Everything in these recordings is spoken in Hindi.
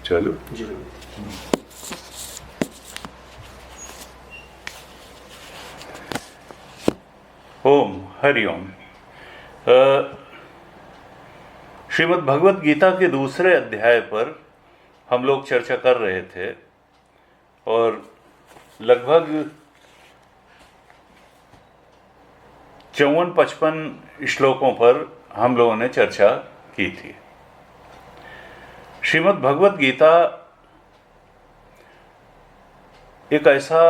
चलो जी। ओम हरिओम। श्रीमद् भगवत गीता के दूसरे अध्याय पर हम लोग चर्चा कर रहे थे और लगभग 54-55 श्लोकों पर हम लोगों ने चर्चा की थी। श्रीमद् भगवत गीता एक ऐसा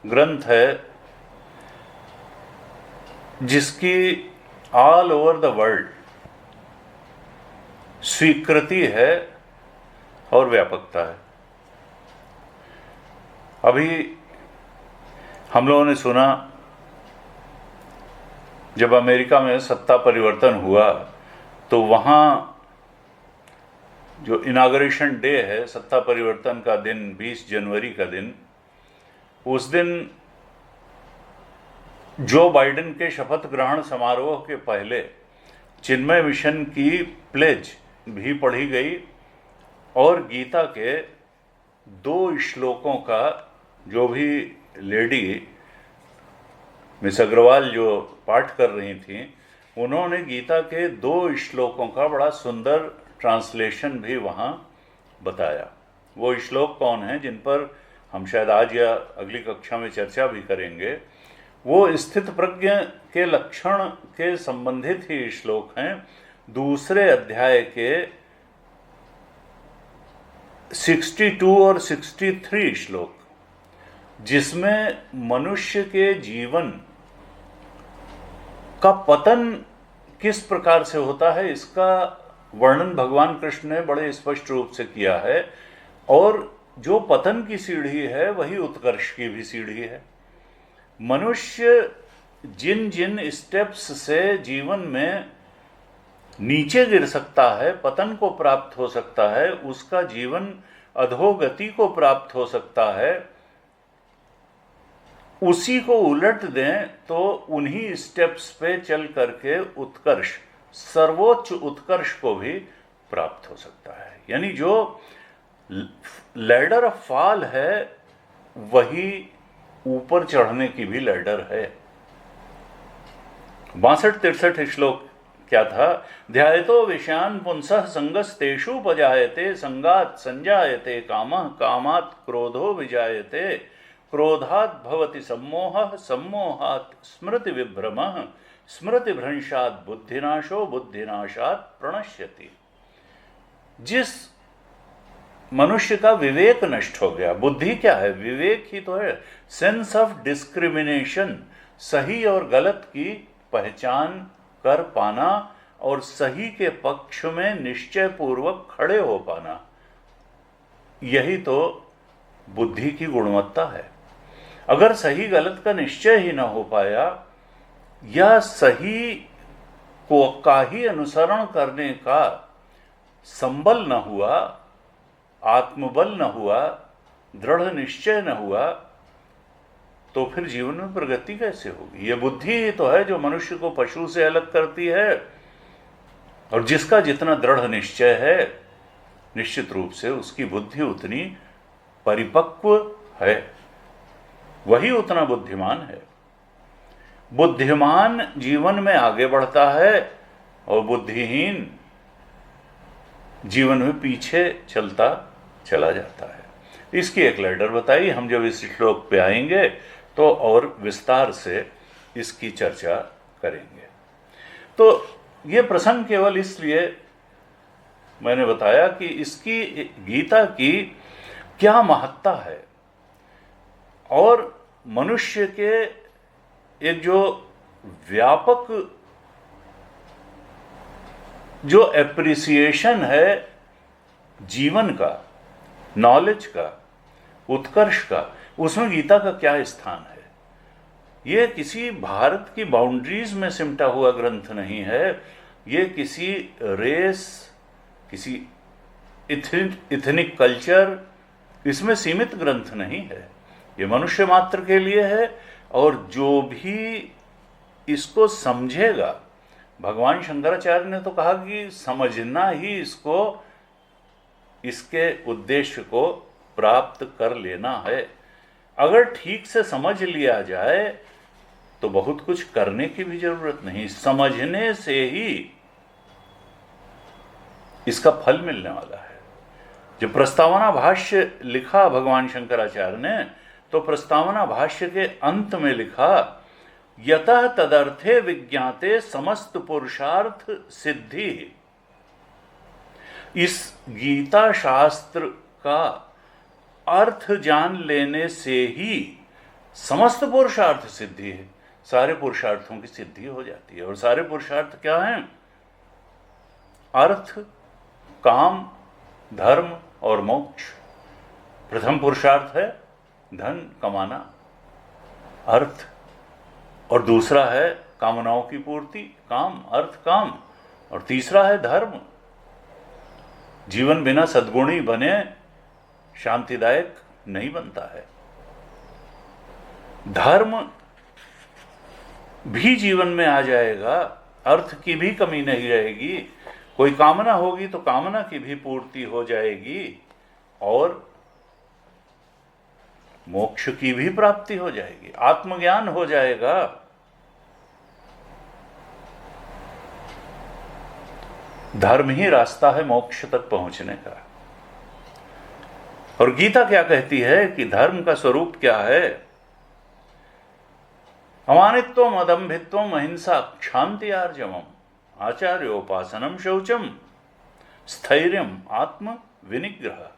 ग्रंथ है जिसकी ऑल ओवर द वर्ल्ड स्वीकृति है और व्यापकता है। अभी हम लोगों ने सुना जब अमेरिका में सत्ता परिवर्तन हुआ तो वहाँ जो इनागरेशन डे है, सत्ता परिवर्तन का दिन 20 जनवरी का दिन, उस दिन जो बाइडेन के शपथ ग्रहण समारोह के पहले चिन्मय मिशन की प्लेज भी पढ़ी गई और गीता के 2 श्लोकों का जो भी लेडी मिस अग्रवाल जो पाठ कर रही थी, उन्होंने गीता के 2 श्लोकों का बड़ा सुंदर ट्रांसलेशन भी वहाँ बताया। वो श्लोक कौन हैं जिन पर हम शायद आज या अगली कक्षा में चर्चा भी करेंगे। वो स्थित प्रज्ञ के लक्षण के संबंधित ही श्लोक हैं। दूसरे अध्याय के 62 और 63 श्लोक, जिसमें मनुष्य के जीवन का पतन किस प्रकार से होता है इसका वर्णन भगवान कृष्ण ने बड़े स्पष्ट रूप से किया है। और जो पतन की सीढ़ी है वही उत्कर्ष की भी सीढ़ी है। मनुष्य जिन जिन स्टेप्स से जीवन में नीचे गिर सकता है, पतन को प्राप्त हो सकता है, उसका जीवन अधोगति को प्राप्त हो सकता है, उसी को उलट दें तो उन्हीं स्टेप्स पे चल करके उत्कर्ष, सर्वोच्च उत्कर्ष को भी प्राप्त हो सकता है। यानी जो लैडर ऑफ फॉल है वही ऊपर चढ़ने की भी लैडर है। 62-63 श्लोक क्या था? ध्यायतो विषयान् पुंसः संगस्तेषुपजायते, संगात् संजायते कामः, कामात् क्रोधो विजायते, क्रोधात् भवति सम्मोहः, सम्मोहात् स्मृति विभ्रमः, स्मृति भ्रंशात् बुद्धिनाशो, बुद्धिनाशात् प्रणश्यति। जिस मनुष्य का विवेक नष्ट हो गया, बुद्धि क्या है? विवेक ही तो है, सेंस ऑफ डिस्क्रिमिनेशन, सही और गलत की पहचान कर पाना और सही के पक्ष में निश्चय पूर्वक खड़े हो पाना, यही तो बुद्धि की गुणवत्ता है। अगर सही गलत का निश्चय ही न हो पाया या सही को का ही अनुसरण करने का संबल न हुआ, आत्मबल न हुआ, दृढ़ निश्चय न हुआ, तो फिर जीवन में प्रगति कैसे होगी? ये बुद्धि ही तो है जो मनुष्य को पशु से अलग करती है। और जिसका जितना दृढ़ निश्चय है, निश्चित रूप से उसकी बुद्धि उतनी परिपक्व है, वही उतना बुद्धिमान है। बुद्धिमान जीवन में आगे बढ़ता है और बुद्धिहीन जीवन में पीछे चलता चला जाता है। इसकी एक लैडर बताई। हम जब इस श्लोक पे आएंगे तो और विस्तार से इसकी चर्चा करेंगे। तो ये प्रसंग केवल इसलिए मैंने बताया कि इसकी गीता की क्या महत्ता है और मनुष्य के एक जो व्यापक जो एप्रिसिएशन है जीवन का, नॉलेज का, उत्कर्ष का, उसमें गीता का क्या स्थान है। ये किसी भारत की बाउंड्रीज में सिमटा हुआ ग्रंथ नहीं है। ये किसी रेस, किसी इथनिक कल्चर, इसमें सीमित ग्रंथ नहीं है। ये मनुष्य मात्र के लिए है और जो भी इसको समझेगा, भगवान शंकराचार्य ने तो कहा कि समझना ही इसको इसके उद्देश्य को प्राप्त कर लेना है। अगर ठीक से समझ लिया जाए तो बहुत कुछ करने की भी जरूरत नहीं, समझने से ही इसका फल मिलने वाला है। जब प्रस्तावना भाष्य लिखा भगवान शंकराचार्य ने, तो प्रस्तावना भाष्य के अंत में लिखा, यतः तदर्थे विज्ञाते समस्त पुरुषार्थ सिद्धि। इस गीता शास्त्र का अर्थ जान लेने से ही समस्त पुरुषार्थ सिद्धि है, सारे पुरुषार्थों की सिद्धि हो जाती है। और सारे पुरुषार्थ क्या हैं? अर्थ, काम, धर्म और मोक्ष। प्रथम पुरुषार्थ है धन कमाना, अर्थ, और दूसरा है कामनाओं की पूर्ति, काम, अर्थ, काम, और तीसरा है धर्म। जीवन बिना सद्गुणी बने शांतिदायक नहीं बनता है। धर्म भी जीवन में आ जाएगा, अर्थ की भी कमी नहीं रहेगी, कोई कामना होगी तो कामना की भी पूर्ति हो जाएगी, और मोक्ष की भी प्राप्ति हो जाएगी, आत्मज्ञान हो जाएगा। धर्म ही रास्ता है मोक्ष तक पहुंचने का। और गीता क्या कहती है कि धर्म का स्वरूप क्या है? अमानित्वम, अदम्भित्वम, अहिंसा, क्षांति आर्जवम, आचार्योपासनम, शौचम, स्थैर्यम, आत्म विनिग्रह।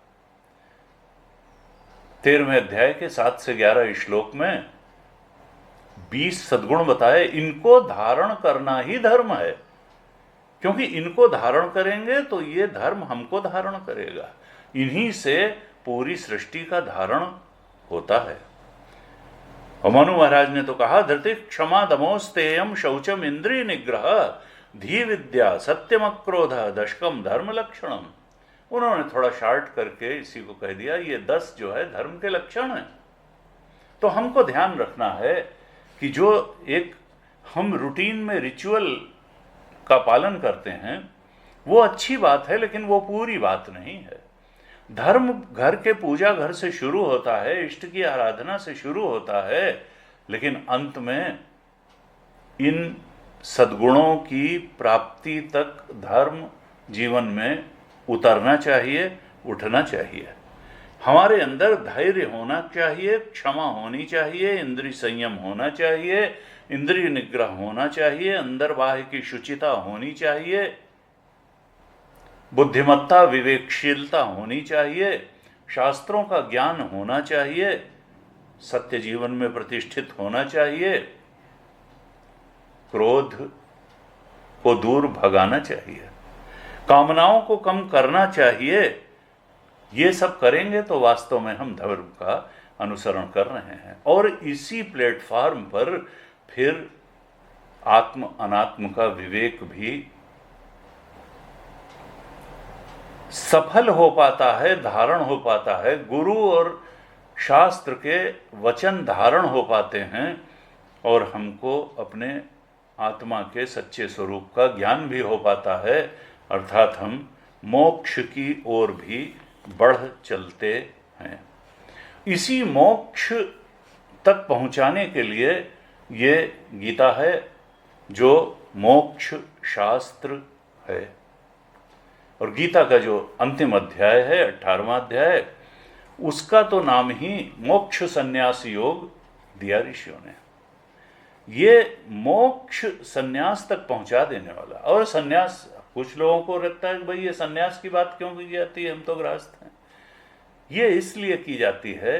13वें अध्याय के 7 से 11 श्लोक में 20 सद्गुण बताए। इनको धारण करना ही धर्म है, क्योंकि इनको धारण करेंगे तो ये धर्म हमको धारण करेगा। इन्हीं से पूरी सृष्टि का धारण होता है। और मनु महाराज ने तो कहा, धृति, क्षमा, दमोस्तेयम, शौचम, इंद्रिय निग्रह, धी विद्या, सत्यम, क्रोध, दशकम, धर्म लक्षणम। उन्होंने थोड़ा शार्ट करके इसी को कह दिया, ये 10 जो है धर्म के लक्षण हैं। तो हमको ध्यान रखना है कि जो एक हम रूटीन में रिचुअल का पालन करते हैं वो अच्छी बात है, लेकिन वो पूरी बात नहीं है। धर्म घर के पूजा घर से शुरू होता है, इष्ट की आराधना से शुरू होता है, लेकिन अंत में इन सद्गुणों की प्राप्ति तक धर्म जीवन में उतरना चाहिए, उठना चाहिए। हमारे अंदर धैर्य होना चाहिए, क्षमा होनी चाहिए, इंद्रिय संयम होना चाहिए, इंद्रिय निग्रह होना चाहिए, अंदर बाह्य की शुचिता होनी चाहिए, बुद्धिमत्ता, विवेकशीलता होनी चाहिए, शास्त्रों का ज्ञान होना चाहिए, सत्य जीवन में प्रतिष्ठित होना चाहिए, क्रोध को दूर भगाना चाहिए, कामनाओं को कम करना चाहिए। ये सब करेंगे तो वास्तव में हम धर्म का अनुसरण कर रहे हैं। और इसी प्लेटफॉर्म पर फिर आत्म अनात्म का विवेक भी सफल हो पाता है, धारण हो पाता है। गुरु और शास्त्र के वचन धारण हो पाते हैं और हमको अपने आत्मा के सच्चे स्वरूप का ज्ञान भी हो पाता है, अर्थात हम मोक्ष की ओर भी बढ़ चलते हैं। इसी मोक्ष तक पहुंचाने के लिए ये गीता है, जो मोक्ष शास्त्र है। और गीता का जो अंतिम अध्याय है, 18वां अध्याय, उसका तो नाम ही मोक्ष संन्यास योग दिया ऋषियों ने। ये मोक्ष संन्यास तक पहुंचा देने वाला। और संन्यास, कुछ लोगों को लगता है कि भाई ये संन्यास की बात क्यों की जाती है, हम तो गृहस्थ हैं। ये इसलिए की जाती है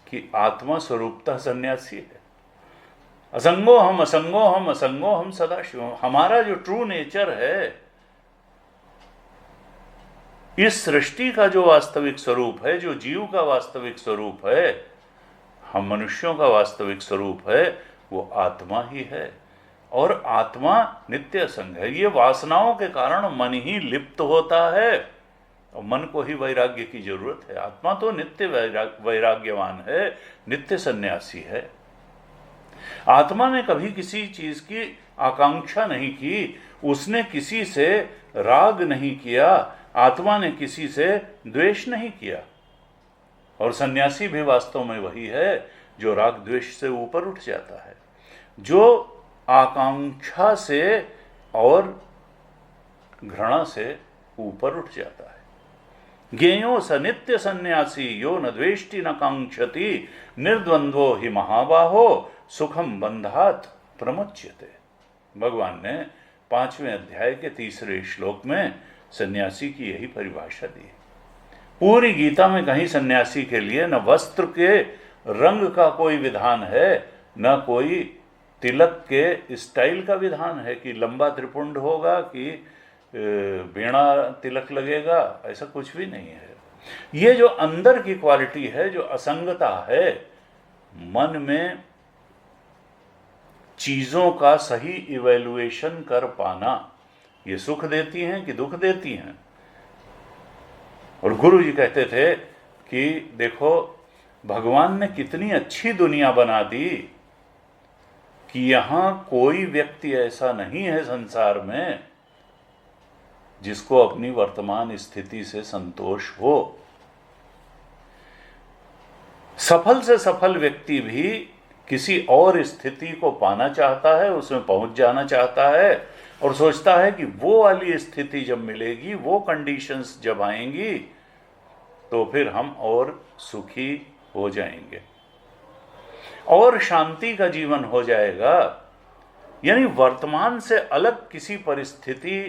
कि आत्मा स्वरूपतः सन्यासी है। असंगो हम, असंगो हम, असंगो हम सदाशिव। हमारा जो ट्रू नेचर है, इस सृष्टि का जो वास्तविक स्वरूप है, जो जीव का वास्तविक स्वरूप है, हम मनुष्यों का वास्तविक स्वरूप है, वो आत्मा ही है। और आत्मा नित्य असंग है। ये वासनाओं के कारण मन ही लिप्त होता है, और मन को ही वैराग्य की जरूरत है। आत्मा तो नित्य वैराग्यवान है, नित्य सन्यासी है। आत्मा ने कभी किसी चीज की आकांक्षा नहीं की, उसने किसी से राग नहीं किया, आत्मा ने किसी से द्वेष नहीं किया। और सन्यासी भी वास्तव में वही है जो राग द्वेष से ऊपर उठ जाता है, जो आकांक्षा से और घृणा से ऊपर उठ जाता है। ज्ञेयो स नित्य सन्यासी यो न द्वेष्टि न कांक्षति निर्द्वंद्वो हि महाबाहो सुखम बंधात प्रमुच्यते। भगवान ने 5वें अध्याय के 3रे श्लोक में सन्यासी की यही परिभाषा दी है। पूरी गीता में कहीं सन्यासी के लिए न वस्त्र के रंग का कोई विधान है, न कोई तिलक के स्टाइल का विधान है कि लंबा त्रिपुंड होगा कि वीणा तिलक लगेगा, ऐसा कुछ भी नहीं है। ये जो अंदर की क्वालिटी है, जो असंगता है, मन में चीजों का सही इवैल्यूएशन कर पाना, ये सुख देती हैं कि दुख देती हैं। और गुरु जी कहते थे कि देखो भगवान ने कितनी अच्छी दुनिया बना दी कि यहां कोई व्यक्ति ऐसा नहीं है संसार में जिसको अपनी वर्तमान स्थिति से संतोष हो। सफल से सफल व्यक्ति भी किसी और स्थिति को पाना चाहता है, उसमें पहुंच जाना चाहता है और सोचता है कि वो वाली स्थिति जब मिलेगी, वो कंडीशंस जब आएंगी तो फिर हम और सुखी हो जाएंगे और शांति का जीवन हो जाएगा। यानी वर्तमान से अलग किसी परिस्थिति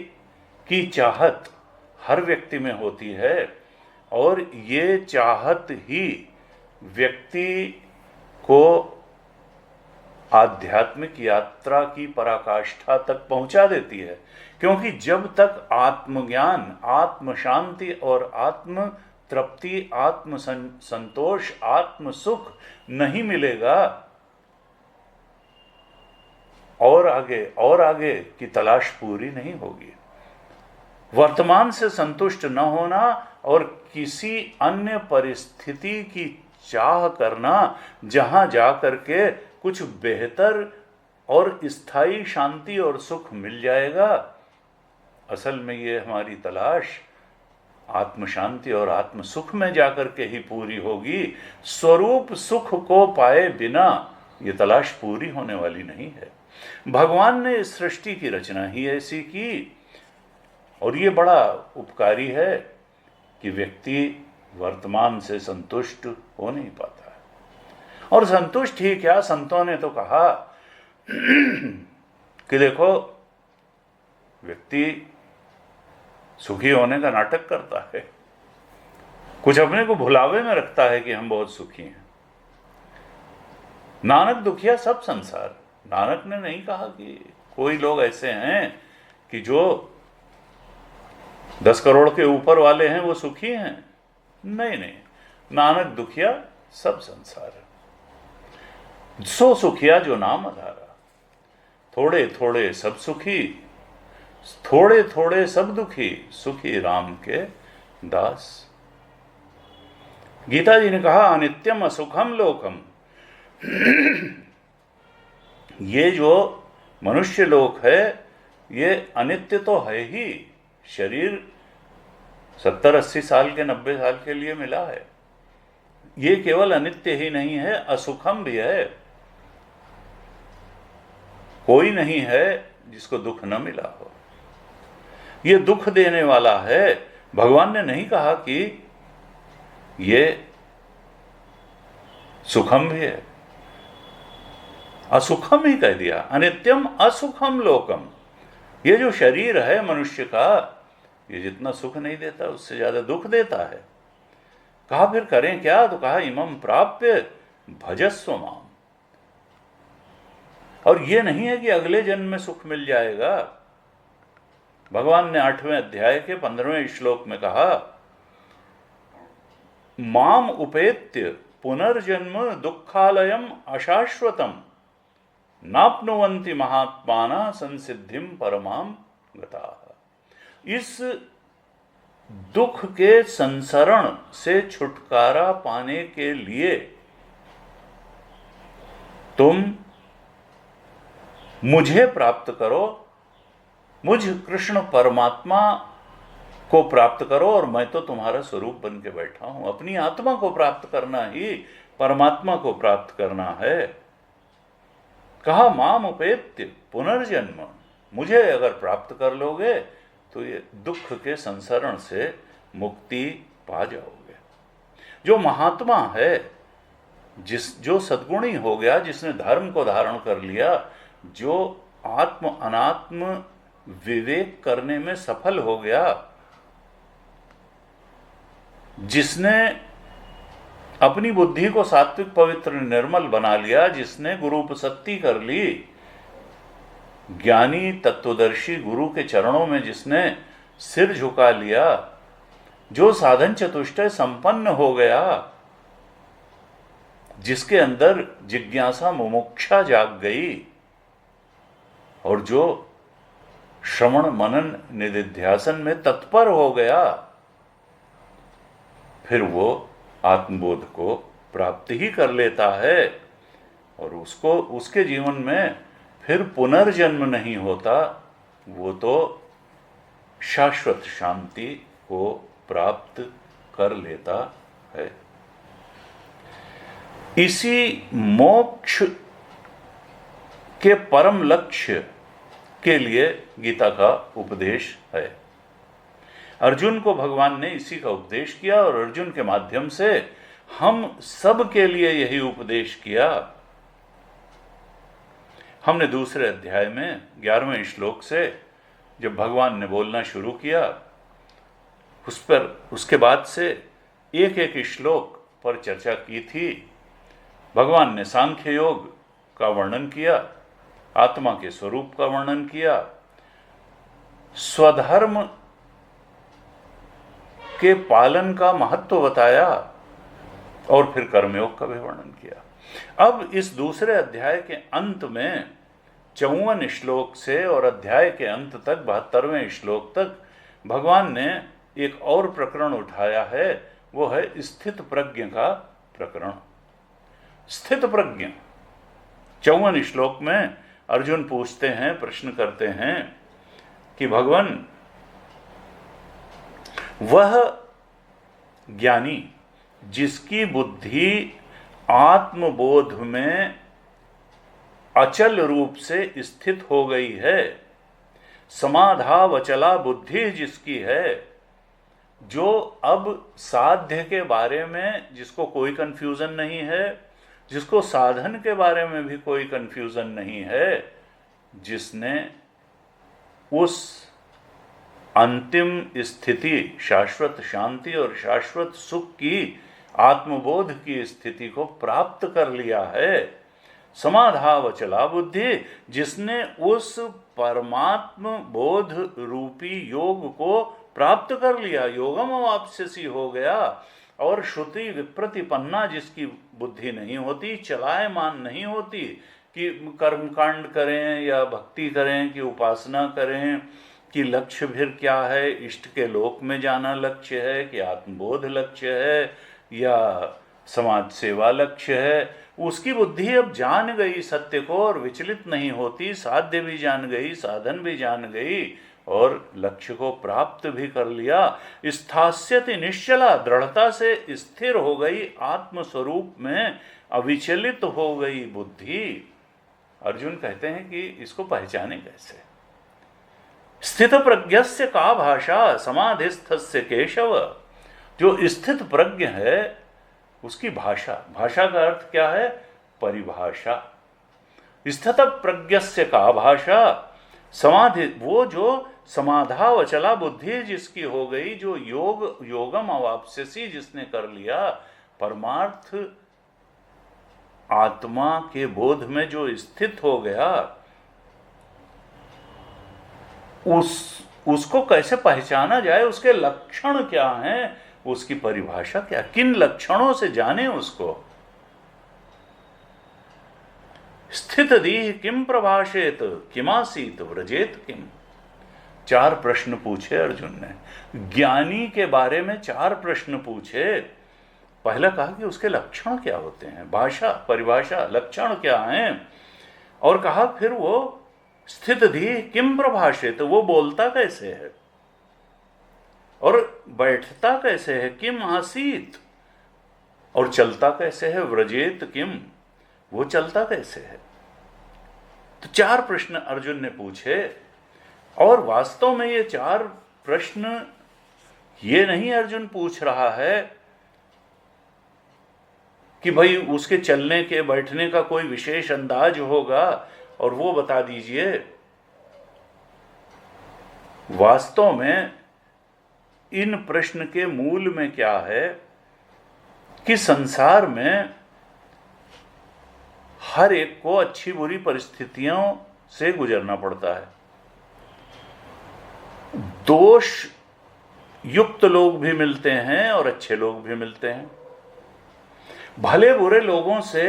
की चाहत हर व्यक्ति में होती है और ये चाहत ही व्यक्ति को आध्यात्मिक यात्रा की पराकाष्ठा तक पहुंचा देती है। क्योंकि जब तक आत्मज्ञान, आत्म शांति और आत्म तृप्ति, आत्म संतोष, आत्म सुख नहीं मिलेगा, और आगे की तलाश पूरी नहीं होगी। वर्तमान से संतुष्ट न होना और किसी अन्य परिस्थिति की चाह करना जहां जा करके कुछ बेहतर और स्थायी शांति और सुख मिल जाएगा, असल में ये हमारी तलाश आत्म शांति और आत्म सुख में जाकर के ही पूरी होगी। स्वरूप सुख को पाए बिना ये तलाश पूरी होने वाली नहीं है। भगवान ने इस सृष्टि की रचना ही ऐसी की और ये बड़ा उपकारी है कि व्यक्ति वर्तमान से संतुष्ट हो नहीं पाता है। और संतुष्ट ही क्या, संतों ने तो कहा कि देखो व्यक्ति सुखी होने का नाटक करता है, कुछ अपने को भुलावे में रखता है कि हम बहुत सुखी हैं। नानक दुखिया सब संसार। नानक ने नहीं कहा कि कोई लोग ऐसे हैं कि जो 10 करोड़ के ऊपर वाले हैं वो सुखी हैं। नहीं, नानक दुखिया सब संसार है। सो सुखिया जो नाम आधारा, थोड़े थोड़े सब सुखी, थोड़े थोड़े सब दुखी, सुखी राम के दास। गीता जी ने कहा अनित्यम असुखम लोकम। ये जो मनुष्य लोक है ये अनित्य तो है ही। शरीर 70-80 साल के 90 साल के लिए मिला है। ये केवल अनित्य ही नहीं है, असुखम भी है। कोई नहीं है जिसको दुख न मिला हो। ये दुख देने वाला है। भगवान ने नहीं कहा कि ये सुखम भी है, असुखम ही कह दिया। अनित्यम असुखम लोकम। ये जो शरीर है मनुष्य का, ये जितना सुख नहीं देता उससे ज्यादा दुख देता है। कहा फिर करें क्या? तो कहा इमं प्राप्य भजस्व माम। और ये नहीं है कि अगले जन्म में सुख मिल जाएगा। भगवान ने 8वें अध्याय के 15वें श्लोक में कहा माम उपेत्य पुनर्जन्म दुखालयम अशाश्वतम नाप्नुवन्ति महात्माना संसिद्धिम परमाम गताः। इस दुख के संसरण से छुटकारा पाने के लिए तुम मुझे प्राप्त करो, मुझ कृष्ण परमात्मा को प्राप्त करो और मैं तो तुम्हारा स्वरूप बन के बैठा हूं। अपनी आत्मा को प्राप्त करना ही परमात्मा को प्राप्त करना है। कहा माम उपेत्य पुनर्जन्म, मुझे अगर प्राप्त कर लोगे तो ये दुख के संसरण से मुक्ति पा जाओगे। जो महात्मा है, जो सद्गुणी हो गया, जिसने धर्म को धारण कर लिया, जो आत्म अनात्म विवेक करने में सफल हो गया, जिसने अपनी बुद्धि को सात्विक पवित्र निर्मल बना लिया, जिसने गुरुपसत्ति कर ली, ज्ञानी तत्वदर्शी गुरु के चरणों में जिसने सिर झुका लिया, जो साधन चतुष्टय संपन्न हो गया, जिसके अंदर जिज्ञासा मुमुक्षा जाग गई, और जो श्रवण मनन निधिध्यासन में तत्पर हो गया, फिर वो आत्मबोध को प्राप्त ही कर लेता है और उसको उसके जीवन में फिर पुनर्जन्म नहीं होता। वो तो शाश्वत शांति को प्राप्त कर लेता है। इसी मोक्ष के परम लक्ष्य के लिए गीता का उपदेश है। अर्जुन को भगवान ने इसी का उपदेश किया और अर्जुन के माध्यम से हम सब के लिए यही उपदेश किया। हमने दूसरे अध्याय में 11वें श्लोक से जब भगवान ने बोलना शुरू किया, उसके बाद से एक एक श्लोक पर चर्चा की थी। भगवान ने सांख्य योग का वर्णन किया, आत्मा के स्वरूप का वर्णन किया, स्वधर्म के पालन का महत्व बताया और फिर कर्मयोग का भी वर्णन किया। अब इस दूसरे अध्याय के अंत में 54 श्लोक से और अध्याय के अंत तक 72वें श्लोक तक भगवान ने एक और प्रकरण उठाया है। वो है स्थित प्रज्ञ का प्रकरण। स्थित प्रज्ञ 54 श्लोक में अर्जुन पूछते हैं, प्रश्न करते हैं कि भगवान, वह ज्ञानी जिसकी बुद्धि आत्मबोध में अचल रूप से स्थित हो गई है, समाधावचला बुद्धि जिसकी है, जो अब साध्य के बारे में जिसको कोई कंफ्यूजन नहीं है, जिसको साधन के बारे में भी कोई कंफ्यूजन नहीं है, जिसने उस अंतिम स्थिति शाश्वत शांति और शाश्वत सुख की आत्मबोध की स्थिति को प्राप्त कर लिया है, समाधावचला बुद्धि, जिसने उस परमात्म बोध रूपी योग को प्राप्त कर लिया, योगम वापसी हो गया, और श्रुति विप्रतिपन्ना जिसकी बुद्धि नहीं होती, चलायमान नहीं होती कि कर्मकांड करें या भक्ति करें कि उपासना करें, कि लक्ष्य फिर क्या है, इष्ट के लोक में जाना लक्ष्य है कि आत्मबोध लक्ष्य है या समाज सेवा लक्ष्य है। उसकी बुद्धि अब जान गई सत्य को और विचलित नहीं होती, साध्य भी जान गई, साधन भी जान गई और लक्ष्य को प्राप्त भी कर लिया। स्थास्यति निश्चला, दृढ़ता से स्थिर हो गई, आत्मस्वरूप में अविचलित हो गई बुद्धि। अर्जुन कहते हैं कि इसको पहचाने कैसे? स्थित प्रज्ञस्य का भाषा समाधिस्थस्य केशव, जो स्थित प्रज्ञ है उसकी भाषा, भाषा का अर्थ क्या है? परिभाषा। स्थित प्रज्ञस्य का भाषा समाधि, वो जो समाधावचला बुद्धि जिसकी हो गई, जो योगम अवाप्स्यसि जिसने कर लिया, परमार्थ आत्मा के बोध में जो स्थित हो गया, उसको कैसे पहचाना जाए? उसके लक्षण क्या हैं? उसकी परिभाषा क्या? किन लक्षणों से जाने उसको? स्थित दीह किम प्रभाषेत किमासीत व्रजेत किम। 4 प्रश्न पूछे अर्जुन ने। ज्ञानी के बारे में 4 प्रश्न पूछे। पहला कहा कि उसके लक्षण क्या होते हैं, भाषा, परिभाषा, लक्षण क्या हैं, और कहा फिर वो स्थित धी किम प्रभाषित, वो बोलता कैसे है, बैठता कैसे है, किम आसीत, और चलता कैसे है, व्रजेत किम, वो चलता कैसे है। तो 4 प्रश्न अर्जुन ने पूछे। और वास्तव में ये 4 प्रश्न ये नहीं अर्जुन पूछ रहा है कि भाई उसके चलने के बैठने का कोई विशेष अंदाज होगा और वो बता दीजिए। वास्तव में इन प्रश्न के मूल में क्या है कि संसार में हर एक को अच्छी बुरी परिस्थितियों से गुजरना पड़ता है। दोष युक्त लोग भी मिलते हैं और अच्छे लोग भी मिलते हैं। भले बुरे लोगों से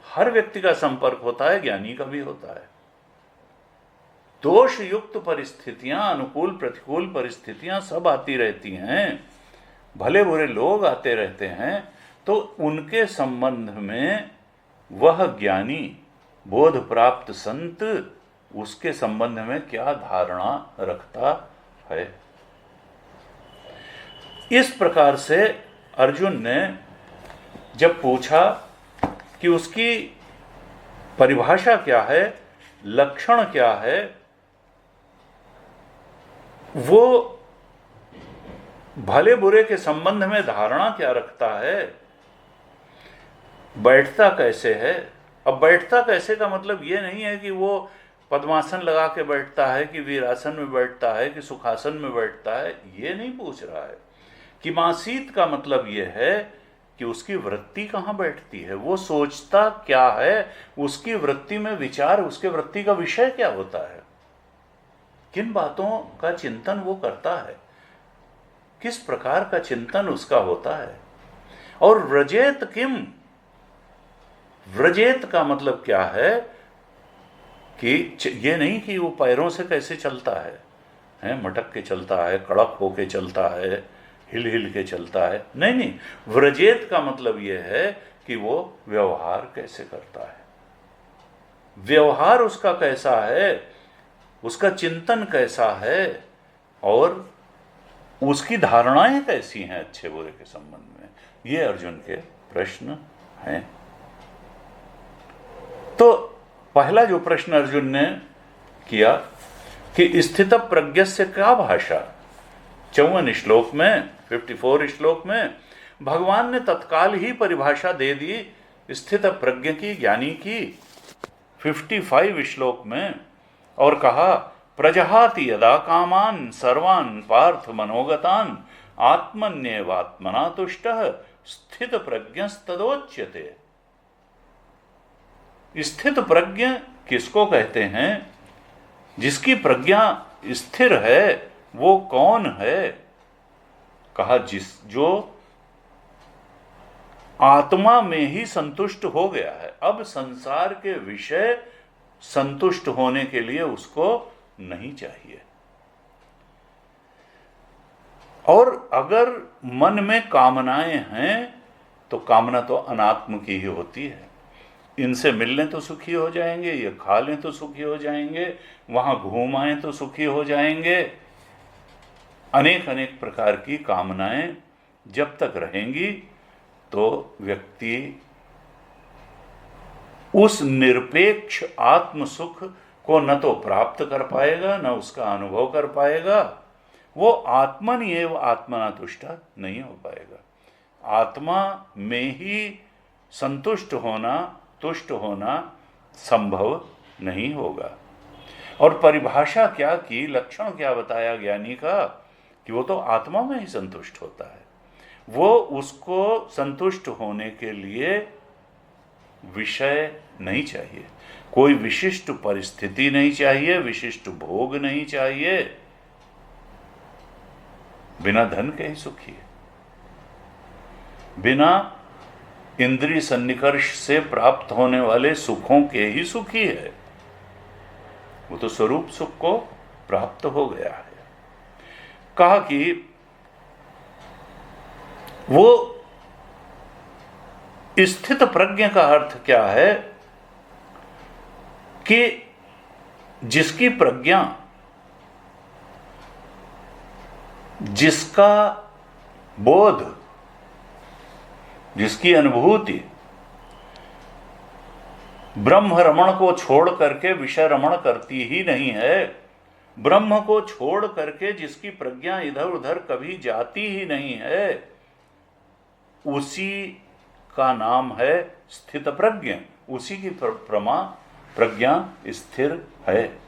हर व्यक्ति का संपर्क होता है, ज्ञानी का भी होता है। दोष युक्त परिस्थितियां, अनुकूल प्रतिकूल परिस्थितियां सब आती रहती हैं, भले बुरे लोग आते रहते हैं। तो उनके संबंध में वह ज्ञानी बोध प्राप्त संत उसके संबंध में क्या धारणा रखता है। इस प्रकार से अर्जुन ने जब पूछा कि उसकी परिभाषा क्या है, लक्षण क्या है, वो भले बुरे के संबंध में धारणा क्या रखता है, बैठता कैसे है। अब बैठता कैसे का मतलब ये नहीं है कि वो पद्मासन लगा के बैठता है, कि वीरासन में बैठता है, कि सुखासन में बैठता है, ये नहीं पूछ रहा है। कि मासीत का मतलब ये है कि उसकी वृत्ति कहाँ बैठती है, वो सोचता क्या है, उसकी वृत्ति में विचार, उसके वृत्ति का विषय क्या होता है, किन बातों का चिंतन वो करता है, किस प्रकार का चिंतन उसका होता है। और व्रजेत किम, व्रजेत का मतलब क्या है कि ये नहीं कि वो पैरों से कैसे चलता है, मटक के चलता है, कड़क होके चलता है, हिल हिल के चलता है, नहीं नहीं। व्रजेत का मतलब ये है कि वो व्यवहार कैसे करता है, व्यवहार उसका कैसा है, उसका चिंतन कैसा है, और उसकी धारणाएं कैसी हैं अच्छे बुरे के संबंध में। ये अर्जुन के प्रश्न हैं। तो पहला जो प्रश्न अर्जुन ने किया कि स्थित प्रज्ञस्य का भाषा, 54 श्लोक में, 54 श्लोक में भगवान ने तत्काल ही परिभाषा दे दी स्थित प्रज्ञ की, ज्ञानी की 55 श्लोक में, और कहा प्रजहाति यदा कामान सर्वान् पार्थ मनोगतान् आत्मन्येवात्मना तुष्टः स्थित प्रज्ञस्तदोच्यते। स्थित प्रज्ञ किसको कहते हैं? जिसकी प्रज्ञा स्थिर है वो कौन है? कहा जो आत्मा में ही संतुष्ट हो गया है। अब संसार के विषय संतुष्ट होने के लिए उसको नहीं चाहिए। और अगर मन में कामनाएं हैं तो कामना तो अनात्म की ही होती है। इनसे मिलने तो सुखी हो जाएंगे, ये खा लें तो सुखी हो जाएंगे, वहां घूम आए तो सुखी हो जाएंगे। अनेक अनेक प्रकार की कामनाएं जब तक रहेंगी तो व्यक्ति उस निरपेक्ष आत्म सुख को न तो प्राप्त कर पाएगा, न उसका अनुभव कर पाएगा। वो आत्मन एव आत्मना तुष्ट नहीं हो पाएगा। आत्मा में ही संतुष्ट होना, तुष्ट होना संभव नहीं होगा। और परिभाषा क्या की, लक्षण क्या बताया ज्ञानी का, कि वो तो आत्मा में ही संतुष्ट होता है। वो उसको संतुष्ट होने के लिए विषय नहीं चाहिए, कोई विशिष्ट परिस्थिति नहीं चाहिए, विशिष्ट भोग नहीं चाहिए। बिना धन के ही सुखी है, बिना इंद्रिय सन्निकर्ष से प्राप्त होने वाले सुखों के ही सुखी है। वो तो स्वरूप सुख को प्राप्त हो गया है। कहा कि वो स्थित प्रज्ञ का अर्थ क्या है कि जिसकी प्रज्ञा जिसका बोध, जिसकी अनुभूति ब्रह्म रमण को छोड़ करके विषय रमण करती ही नहीं है, ब्रह्म को छोड़ करके जिसकी प्रज्ञा इधर उधर कभी जाती ही नहीं है, उसी का नाम है स्थित प्रज्ञ। उसी की प्रज्ञा स्थिर है।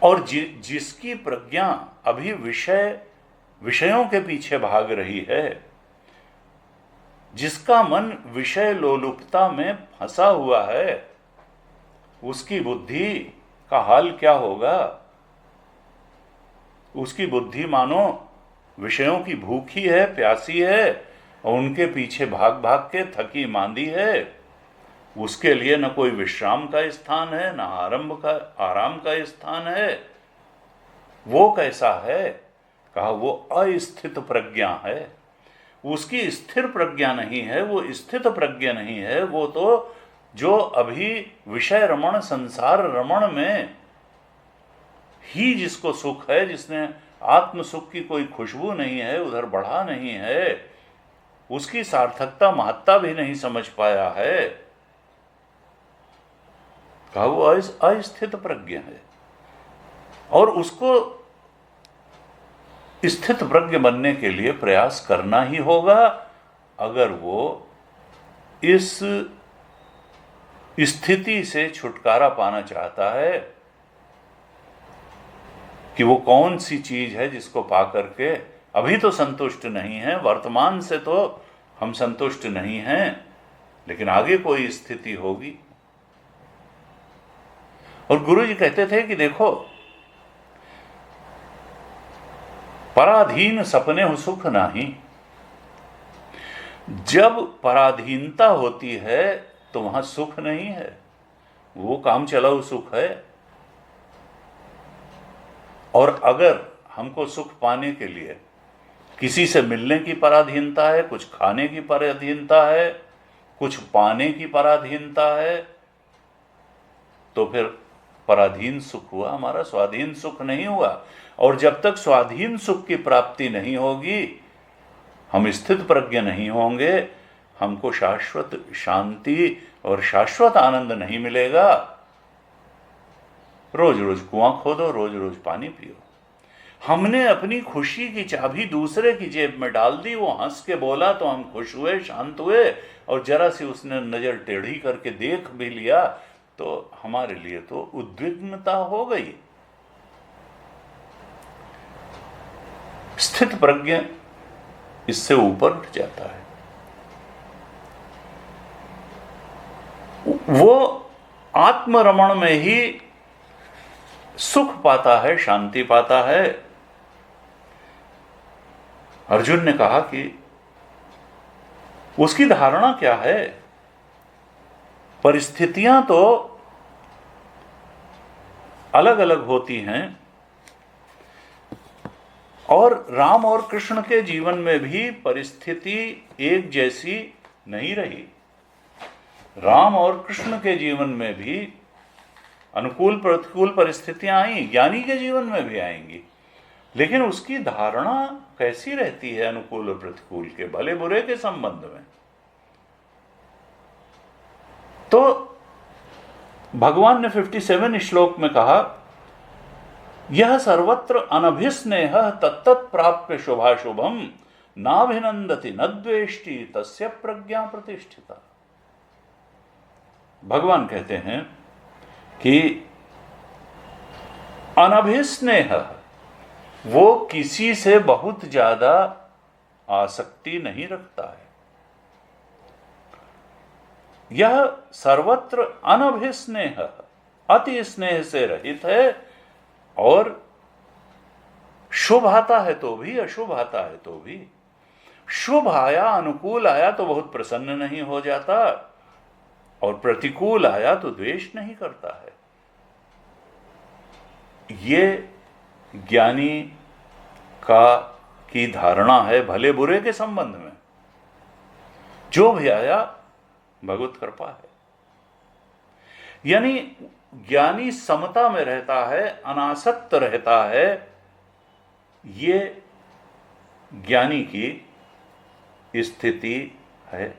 और जिसकी प्रज्ञा अभी विषयों के पीछे भाग रही है, जिसका मन विषय लोलुपता में फंसा हुआ है, उसकी बुद्धि का हाल क्या होगा? उसकी बुद्धि मानो विषयों की भूखी है, प्यासी है, और उनके पीछे भाग भाग के थकी मांदी है। उसके लिए न कोई विश्राम का स्थान है, न आराम का स्थान है। वो कैसा है? कहा वो अस्थित प्रज्ञा है। उसकी स्थिर प्रज्ञा नहीं है, वो स्थित प्रज्ञा नहीं है। वो तो जो अभी विषय रमण, संसार रमण में ही जिसको सुख है, जिसने आत्म सुख की कोई खुशबू नहीं है, उधर बढ़ा नहीं है, उसकी सार्थकता महत्ता भी नहीं समझ पाया है, कहा वो अस्थित प्रज्ञ है। और उसको स्थित प्रज्ञ बनने के लिए प्रयास करना ही होगा, अगर वो इस स्थिति से छुटकारा पाना चाहता है कि वो कौन सी चीज है जिसको पा करके अभी तो संतुष्ट नहीं है, वर्तमान से तो हम संतुष्ट नहीं हैं, लेकिन आगे कोई स्थिति होगी। और गुरु जी कहते थे कि देखो, पराधीन सपने हो सुख नहीं। जब पराधीनता होती है तो वहां सुख नहीं है, वो काम चलाऊ सुख है। और अगर हमको सुख पाने के लिए किसी से मिलने की पराधीनता है, कुछ खाने की पराधीनता है, कुछ पाने की पराधीनता है, तो फिर पराधीन सुख हुआ, हमारा स्वाधीन सुख नहीं हुआ। और जब तक स्वाधीन सुख की प्राप्ति नहीं होगी, हम स्थित प्रज्ञ नहीं होंगे, हमको शाश्वत शांति और शाश्वत आनंद नहीं मिलेगा। रोज रोज कुआं खोदो, रोज रोज पानी पियो। हमने अपनी खुशी की चाबी दूसरे की जेब में डाल दी, वो हंस के बोला तो हम खुश हुए, शांत हुए, और जरा सी उसने नजर टेढ़ी करके देख भी लिया तो हमारे लिए तो उद्विग्नता हो गई। स्थित प्रज्ञ इससे ऊपर उठ जाता है। वो आत्मरमण में ही सुख पाता है, शांति पाता है। अर्जुन ने कहा कि उसकी धारणा क्या है? परिस्थितियां तो अलग अलग होती हैं, और राम और कृष्ण के जीवन में भी परिस्थिति एक जैसी नहीं रही। राम और कृष्ण के जीवन में भी अनुकूल प्रतिकूल परिस्थितियां आई, ज्ञानी के जीवन में भी आएंगी, लेकिन उसकी धारणा कैसी रहती है अनुकूल और प्रतिकूल के, भले बुरे के संबंध में? तो भगवान ने 57 श्लोक में कहा, यह सर्वत्र अनभिस्नेह तत्तत् प्राप्य शुभाशुभम नाभिनंदति न द्वेष्टि तस्य प्रज्ञा प्रतिष्ठिता। भगवान कहते हैं कि अनभिस्नेह, वो किसी से बहुत ज्यादा आसक्ति नहीं रखता है। यह सर्वत्र अनभिस्नेह, अति स्नेह से रहित है, और शुभ आता है तो भी, अशुभ आता है तो भी। शुभ आया, अनुकूल आया तो बहुत प्रसन्न नहीं हो जाता, और प्रतिकूल आया तो द्वेष नहीं करता है। ये ज्ञानी की धारणा है भले बुरे के संबंध में। जो भी आया भगवत कृपा है। यानी ज्ञानी समता में रहता है, अनासक्त रहता है। ये ज्ञानी की स्थिति है।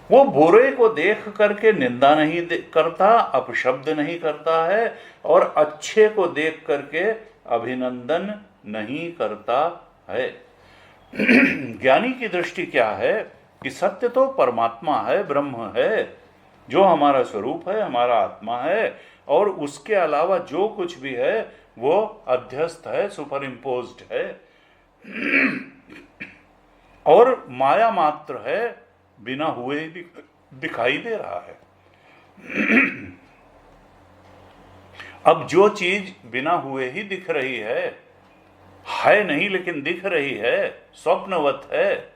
वो बुरे को देख करके निंदा नहीं करता, अपशब्द नहीं करता है, और अच्छे को देख करके अभिनंदन नहीं करता है। ज्ञानी की दृष्टि क्या है कि सत्य तो परमात्मा है, ब्रह्म है, जो हमारा स्वरूप है, हमारा आत्मा है, और उसके अलावा जो कुछ भी है वो अध्यस्त है, सुपर इम्पोज्ड है, और माया मात्र है, बिना हुए ही दिखाई दे रहा है। अब जो चीज बिना हुए ही दिख रही है नहीं लेकिन दिख रही है, स्वप्नवत है,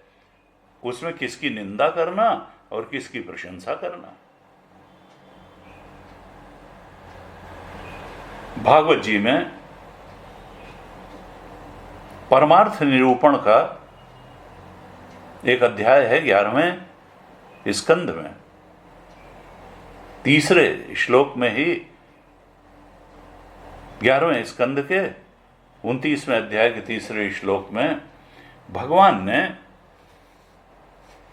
उसमें किसकी निंदा करना और किसकी प्रशंसा करना। भागवत जी में परमार्थ निरूपण का एक अध्याय है 11वें स्कंद में, तीसरे श्लोक में ही 11वें स्कंद के 29वें अध्याय के तीसरे श्लोक में भगवान ने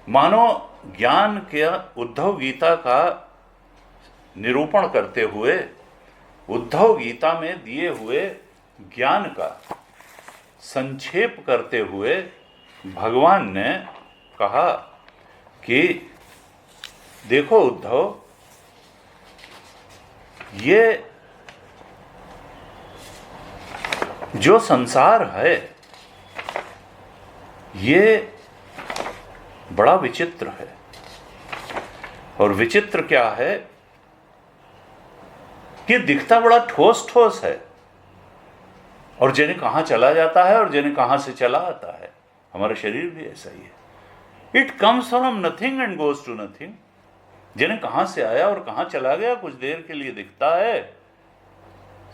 मानो ज्ञान के उद्धव गीता का निरूपण करते हुए उद्धव गीता में दिए हुए ज्ञान का संक्षेप करते हुए भगवान ने कहा कि देखो उद्धव, ये जो संसार है ये बड़ा विचित्र है। और विचित्र क्या है कि दिखता बड़ा ठोस ठोस है, और जिन्हें कहां चला जाता है और जिन्हें कहां से चला आता है। हमारा शरीर भी ऐसा ही है, it comes from nothing and goes to nothing. जिन्हें कहां से आया और कहां चला गया कुछ देर के लिए दिखता है।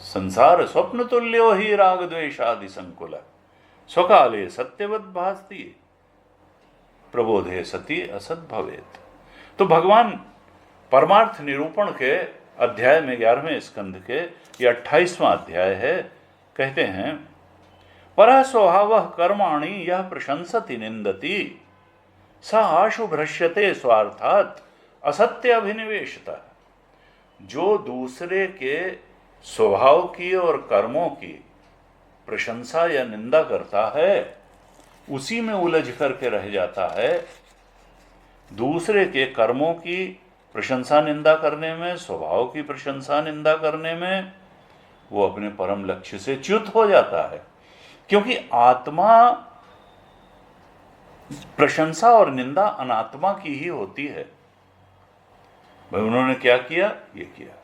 संसार स्वप्न तुल्यो ही राग द्वेषादि संकुल, स्वकाले सत्यवत भासती, प्रबोधे सती असत भवेत। तो भगवान परमार्थ निरूपण के अध्याय में 11वें स्कंद के ये 28वां अध्याय है, कहते हैं परः स्वभावः कर्माणि यह प्रशंसति निंदति स आशु भ्रश्यते स्वार्थात् असत्य अभिनिवेशतः। जो दूसरे के स्वभाव की और कर्मों की प्रशंसा या निंदा करता है उसी में उलझ करके रह जाता है। दूसरे के कर्मों की प्रशंसा निंदा करने में, स्वभाव की प्रशंसा निंदा करने में वो अपने परम लक्ष्य से च्युत हो जाता है। क्योंकि आत्मा, प्रशंसा और निंदा अनात्मा की ही होती है। भाई उन्होंने क्या किया, ये किया,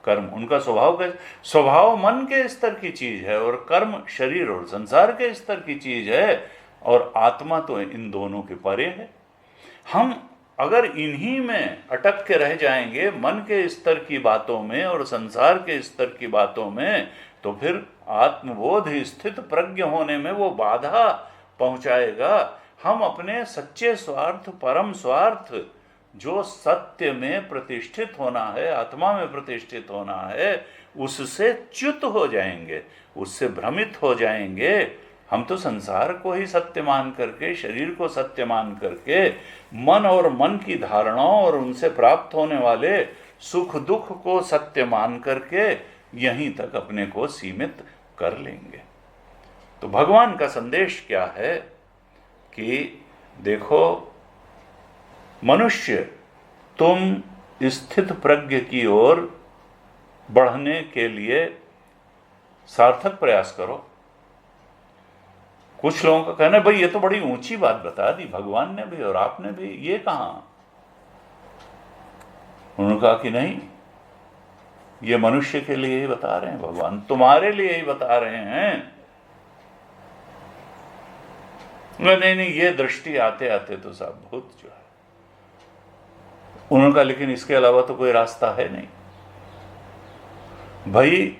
कर्म उनका स्वभाव मन के स्तर की चीज है, और कर्म शरीर और संसार के स्तर की चीज है, और आत्मा तो इन दोनों के परे है। हम अगर इन्हीं में अटक के रह जाएंगे, मन के स्तर की बातों में और संसार के स्तर की बातों में, तो फिर आत्मबोध स्थित प्रज्ञ होने में वो बाधा पहुंचाएगा। हम अपने सच्चे स्वार्थ, परम स्वार्थ, जो सत्य में प्रतिष्ठित होना है, आत्मा में प्रतिष्ठित होना है, उससे च्युत हो जाएंगे, उससे भ्रमित हो जाएंगे। हम तो संसार को ही सत्य मान करके, शरीर को सत्य मान करके, मन और मन की धारणाओं और उनसे प्राप्त होने वाले सुख दुख को सत्य मान करके यहीं तक अपने को सीमित कर लेंगे। तो भगवान का संदेश क्या है कि देखो मनुष्य, तुम स्थित प्रज्ञ की ओर बढ़ने के लिए सार्थक प्रयास करो। कुछ लोगों का कहना है भाई ये तो बड़ी ऊंची बात बता दी भगवान ने भी और आपने भी, ये कहां? उन्होंने कहा कि नहीं, ये मनुष्य के लिए ही बता रहे हैं भगवान, तुम्हारे लिए ही बता रहे हैं। नहीं, ये दृष्टि आते आते तो सब भूत जो है। उन्होंने कहा लेकिन इसके अलावा तो कोई रास्ता है नहीं। भाई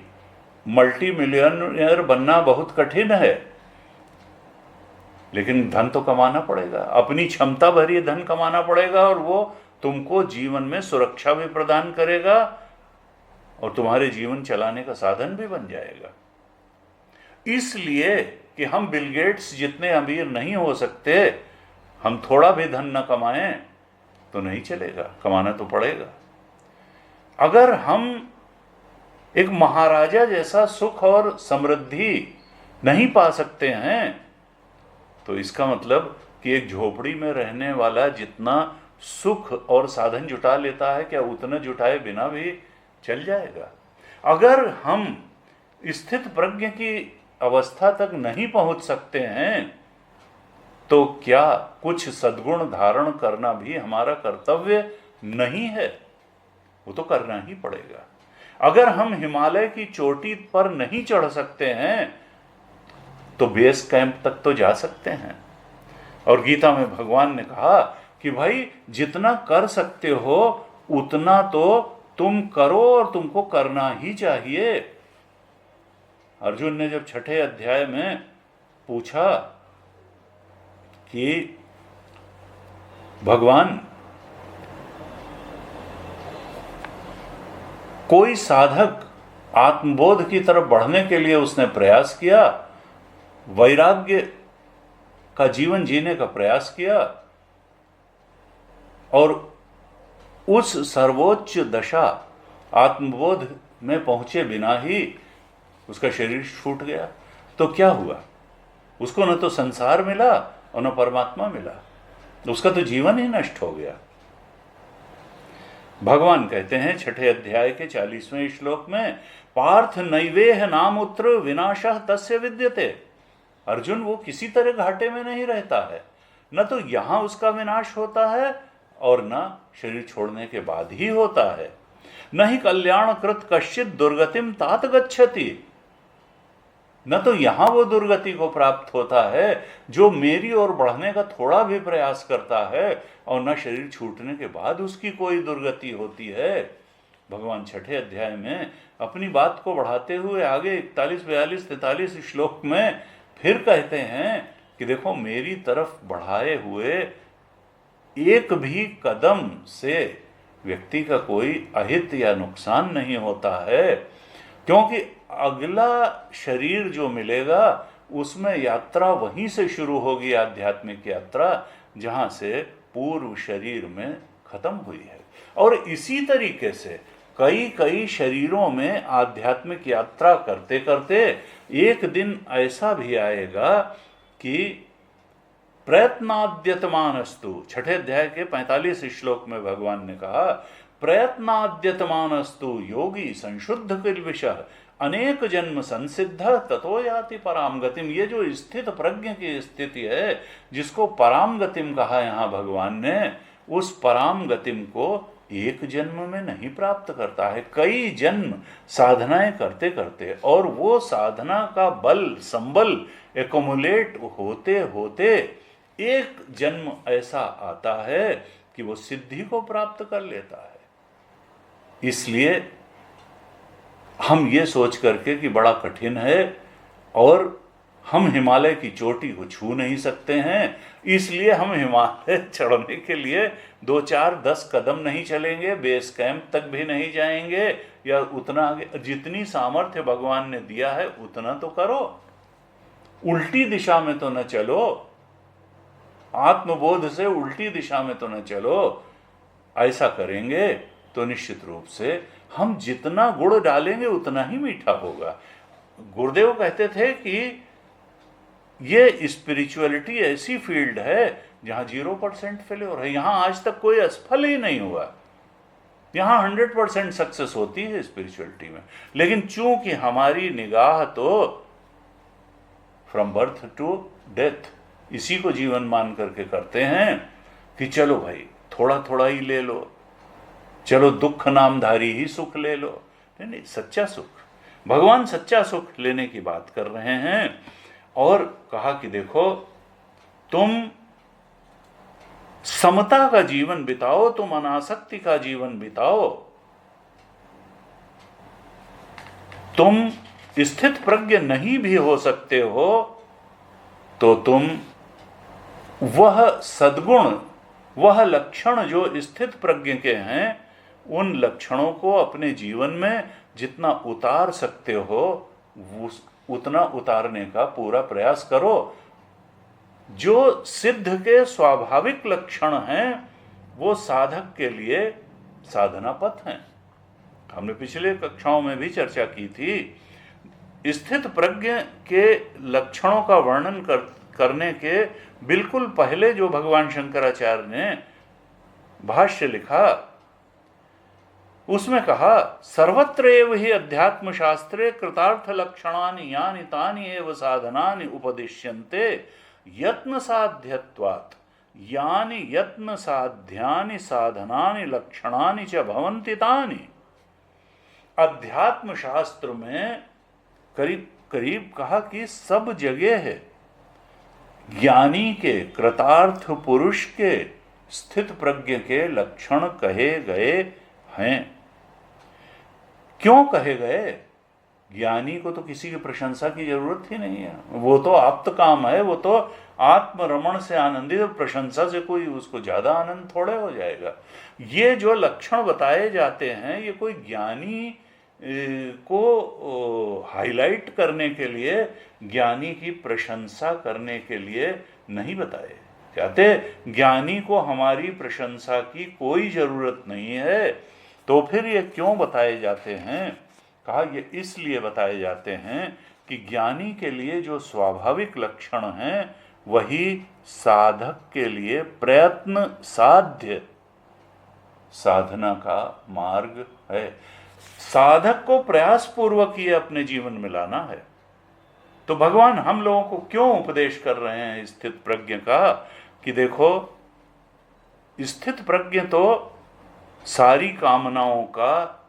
मल्टी मिलियनर बनना बहुत कठिन है, लेकिन धन तो कमाना पड़ेगा, अपनी क्षमता भरी धन कमाना पड़ेगा, और वो तुमको जीवन में सुरक्षा भी प्रदान करेगा और तुम्हारे जीवन चलाने का साधन भी बन जाएगा। इसलिए कि हम बिल गेट्स जितने अमीर नहीं हो सकते, हम थोड़ा भी धन न कमाएं तो नहीं चलेगा, कमाना तो पड़ेगा। अगर हम एक महाराजा जैसा सुख और समृद्धि नहीं पा सकते हैं तो इसका मतलब कि एक झोपड़ी में रहने वाला जितना सुख और साधन जुटा लेता है, क्या उतना जुटाए बिना भी चल जाएगा? अगर हम स्थित प्रज्ञ की अवस्था तक नहीं पहुंच सकते हैं तो क्या कुछ सद्गुण धारण करना भी हमारा कर्तव्य नहीं है? वो तो करना ही पड़ेगा। अगर हम हिमालय की चोटी पर नहीं चढ़ सकते हैं तो बेस कैंप तक तो जा सकते हैं। और गीता में भगवान ने कहा कि भाई जितना कर सकते हो उतना तो तुम करो और तुमको करना ही चाहिए। अर्जुन ने जब 6ठे अध्याय में पूछा कि भगवान कोई साधक आत्मबोध की तरफ बढ़ने के लिए उसने प्रयास किया, वैराग्य का जीवन जीने का प्रयास किया और उस सर्वोच्च दशा आत्मबोध में पहुंचे बिना ही उसका शरीर छूट गया, तो क्या हुआ? उसको न तो संसार मिला और न परमात्मा मिला, उसका तो जीवन ही नष्ट हो गया। भगवान कहते हैं 6ठे अध्याय के 40वें श्लोक में, पार्थ नैवेह नामुत्र विनाशः तस्य विद्यते। अर्जुन, वो किसी तरह घाटे में नहीं रहता है, न तो यहां उसका विनाश होता है और न शरीर छोड़ने के बाद ही होता है। न ही कल्याण कृत कश्चित दुर्गतिम तात गच्छति। न तो यहां वो दुर्गति को प्राप्त होता है जो मेरी ओर बढ़ने का थोड़ा भी प्रयास करता है, और न शरीर छूटने के बाद उसकी कोई दुर्गति होती है। भगवान 6ठे अध्याय में अपनी बात को बढ़ाते हुए आगे 41, 42, 43 श्लोक में फिर कहते हैं कि देखो, मेरी तरफ बढ़ाए हुए एक भी कदम से व्यक्ति का कोई अहित या नुकसान नहीं होता है, क्योंकि अगला शरीर जो मिलेगा उसमें यात्रा वहीं से शुरू होगी, आध्यात्मिक यात्रा, जहां से पूर्व शरीर में खत्म हुई है। और इसी तरीके से कई कई शरीरों में आध्यात्मिक यात्रा करते करते एक दिन ऐसा भी आएगा कि प्रयत्नाद्यतमानस्तु, 6ठे अध्याय के 45 श्लोक में भगवान ने कहा, प्रयत्नाद्यतमानस्तु योगी संशुद्ध किल्बिषः अनेक जन्म संसिद्ध ततो याति पराम गतिम। ये जो स्थित प्रज्ञ की स्थिति है, जिसको पराम गतिम कहा यहाँ भगवान ने, उस पराम गतिम को एक जन्म में नहीं प्राप्त करता है, कई जन्म साधनाएं करते करते, और वो साधना का बल संबल एकोमुलेट होते होते एक जन्म ऐसा आता है कि वो सिद्धि को प्राप्त कर लेता है। इसलिए हम ये सोच करके कि बड़ा कठिन है और हम हिमालय की चोटी को छू नहीं सकते हैं, इसलिए हम हिमालय चढ़ने के लिए 2, 4, 10 कदम नहीं चलेंगे, बेस कैंप तक भी नहीं जाएंगे, या उतना आगे जितनी सामर्थ्य भगवान ने दिया है उतना तो करो, उल्टी दिशा में तो न चलो, आत्मबोध से उल्टी दिशा में तो न चलो। ऐसा करेंगे तो निश्चित रूप से हम जितना गुड़ डालेंगे उतना ही मीठा होगा। गुरुदेव कहते थे कि ये स्पिरिचुअलिटी ऐसी फील्ड है जहां 0% फेल्योर है। यहां आज तक कोई असफल ही नहीं हुआ, यहां 100% सक्सेस होती है स्पिरिचुअलिटी में। लेकिन चूंकि हमारी निगाह तो फ्रॉम बर्थ टू डेथ इसी को जीवन मान करके करते हैं कि चलो भाई थोड़ा थोड़ा ही ले लो, चलो दुख नामधारी ही सुख ले लो। नहीं, सच्चा सुख, भगवान सच्चा सुख लेने की बात कर रहे हैं। और कहा कि देखो, तुम समता का जीवन बिताओ, तुम अनासक्ति का जीवन बिताओ, तुम स्थित प्रज्ञ नहीं भी हो सकते हो तो तुम वह सद्गुण, वह लक्षण जो स्थित प्रज्ञ के हैं, उन लक्षणों को अपने जीवन में जितना उतार सकते हो उतना उतारने का पूरा प्रयास करो। जो सिद्ध के स्वाभाविक लक्षण हैं वो साधक के लिए साधना पथ हैं। हमने पिछले कक्षाओं में भी चर्चा की थी। स्थित प्रज्ञ के लक्षणों का वर्णन करने के बिल्कुल पहले जो भगवान शंकराचार्य ने भाष्य लिखा उसमें कहा, सर्वत्र एव हि अध्यात्म शास्त्रे कृतार्थ लक्षणानि यानि तानि एव साधनानि उपदिश्यन्ते यत्न साध्यत्वात् यानि यत्न साध्यानि साधनानि लक्षणानि च भवन्ति तानि। अध्यात्म शास्त्र में करीब करीब कहा कि सब जगह है ज्ञानी के, कृतार्थ पुरुष के, स्थित प्रज्ञ के लक्षण कहे गए हैं। क्यों कहे गए? ज्ञानी को तो किसी की प्रशंसा की जरूरत ही नहीं है, वो तो आप्त काम है, वो तो आत्मरमण से आनंदित, प्रशंसा से कोई उसको ज्यादा आनंद थोड़े हो जाएगा। ये जो लक्षण बताए जाते हैं ये कोई ज्ञानी को हाईलाइट करने के लिए, ज्ञानी की प्रशंसा करने के लिए नहीं बताए जाते। ज्ञानी को हमारी प्रशंसा की कोई जरूरत नहीं है, तो फिर ये क्यों बताए जाते हैं? कहा ये इसलिए बताए जाते हैं कि ज्ञानी के लिए जो स्वाभाविक लक्षण हैं वही साधक के लिए प्रयत्न साध्य साधना का मार्ग है। साधक को प्रयास पूर्वक ये अपने जीवन में लाना है। तो भगवान हम लोगों को क्यों उपदेश कर रहे हैं स्थित प्रज्ञ का, कि देखो स्थित प्रज्ञ तो सारी कामनाओं का,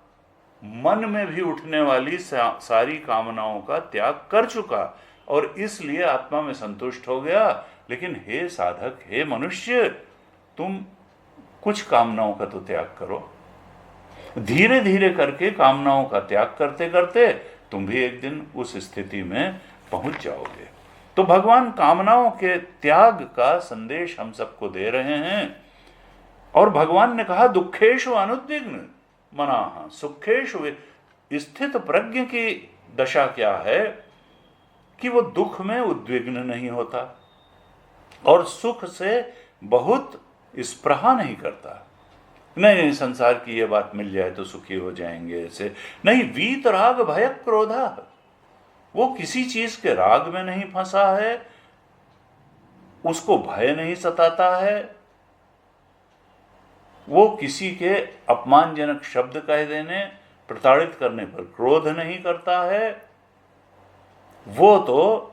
मन में भी उठने वाली सारी कामनाओं का त्याग कर चुका और इसलिए आत्मा में संतुष्ट हो गया। लेकिन हे साधक, हे मनुष्य, तुम कुछ कामनाओं का तो त्याग करो। धीरे धीरे करके कामनाओं का त्याग करते करते तुम भी एक दिन उस स्थिति में पहुंच जाओगे। तो भगवान कामनाओं के त्याग का संदेश हम सबको दे रहे हैं। और भगवान ने कहा दुखेषु अनुद्विग्न मनाः सुखेषु। स्थित प्रज्ञ की दशा क्या है कि वो दुख में उद्विग्न नहीं होता और सुख से बहुत स्पृहा नहीं करता। नहीं, संसार की ये बात मिल जाए तो सुखी हो जाएंगे, ऐसे नहीं। वीत राग भय क्रोधा, वो किसी चीज के राग में नहीं फंसा है, उसको भय नहीं सताता है, वो किसी के अपमानजनक शब्द कह देने, प्रताड़ित करने पर क्रोध नहीं करता है, वो तो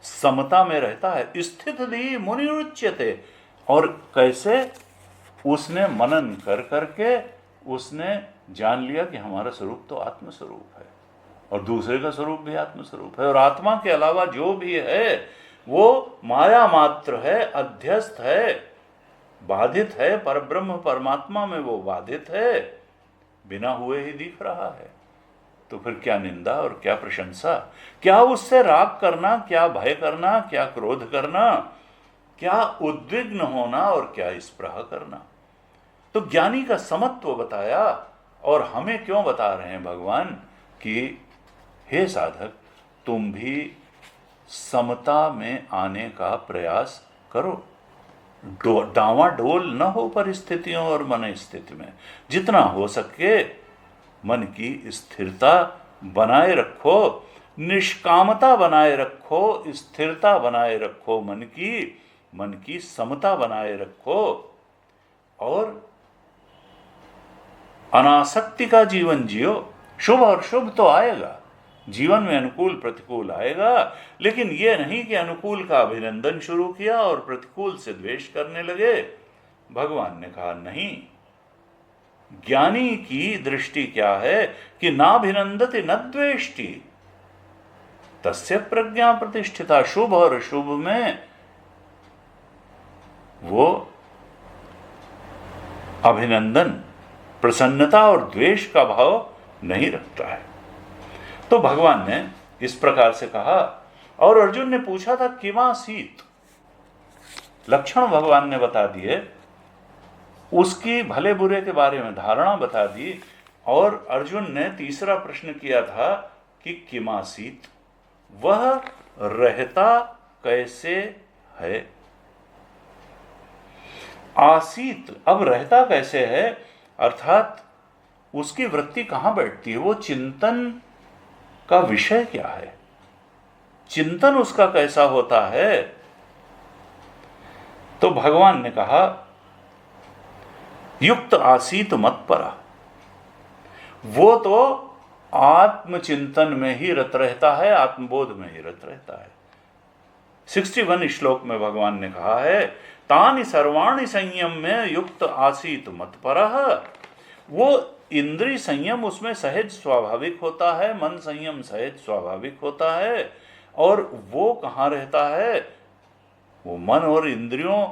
समता में रहता है। स्थित धी मुनि उच्यते। और कैसे? उसने मनन कर करके उसने जान लिया कि हमारा स्वरूप तो आत्म स्वरूप है और दूसरे का स्वरूप भी आत्म स्वरूप है, और आत्मा के अलावा जो भी है वो माया मात्र है, अध्यस्त है, बाधित है। परब्रह्म परमात्मा में वो बाधित है, बिना हुए ही दिख रहा है। तो फिर क्या निंदा और क्या प्रशंसा, क्या उससे राग करना, क्या भय करना, क्या क्रोध करना, क्या उद्विग्न होना और क्या स्पृहा करना। तो ज्ञानी का समत्व बताया। और हमें क्यों बता रहे हैं भगवान कि हे साधक, तुम भी समता में आने का प्रयास करो, डावाडोल न हो परिस्थितियों और मन स्थिति में। जितना हो सके मन की स्थिरता बनाए रखो, निष्कामता बनाए रखो, स्थिरता बनाए रखो, मन की समता बनाए रखो और अनासक्ति का जीवन जियो। शुभ और शुभ तो आएगा, जीवन में अनुकूल प्रतिकूल आएगा, लेकिन यह नहीं कि अनुकूल का अभिनंदन शुरू किया और प्रतिकूल से द्वेष करने लगे। भगवान ने कहा नहीं, ज्ञानी की दृष्टि क्या है कि नाभिनंदति न द्वेष्टि तस्य प्रज्ञा प्रतिष्ठिता। शुभ और शुभ में वो अभिनंदन, प्रसन्नता और द्वेष का भाव नहीं रखता है। तो भगवान ने इस प्रकार से कहा। और अर्जुन ने पूछा था किमासीत, लक्षण भगवान ने बता दिए, उसकी भले बुरे के बारे में धारणा बता दी। और अर्जुन ने तीसरा प्रश्न किया था कि किमासीत, वह रहता कैसे है। आसीत, अब रहता कैसे है, अर्थात उसकी वृत्ति कहां बैठती है, वो चिंतन का विषय क्या है, चिंतन उसका कैसा होता है। तो भगवान ने कहा युक्त आसीत मत्परा, वो तो आत्मचिंतन में ही रत रहता है, आत्मबोध में ही रत रहता है। 61 श्लोक में भगवान ने कहा है तानि सर्वाणि संयम में युक्त आसीत मत्परः, वो इंद्रिय संयम उसमें सहज स्वाभाविक होता है, मन संयम सहज स्वाभाविक होता है। और वो कहाँ रहता है, वो मन और इंद्रियों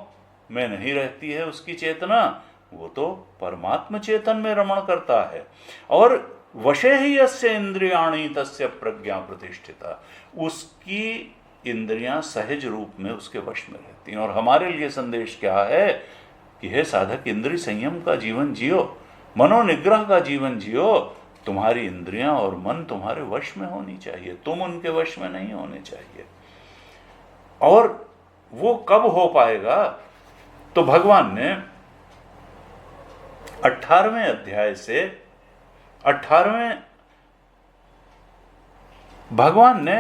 में नहीं रहती है उसकी चेतना, वो तो परमात्म चेतन में रमण करता है। और वशे ही यस्य इंद्रियाणि तस्य प्रज्ञा प्रतिष्ठिता, उसकी इंद्रियां सहज रूप में उसके वश में रहती हैं। और हमारे लिए संदेश क्या है कि हे साधक, इंद्रिय संयम का जीवन जियो, मनोनिग्रह का जीवन जियो, तुम्हारी इंद्रियां और मन तुम्हारे वश में होनी चाहिए, तुम उनके वश में नहीं होने चाहिए। और वो कब हो पाएगा, तो भगवान ने 18वें अध्याय से 18वें भगवान ने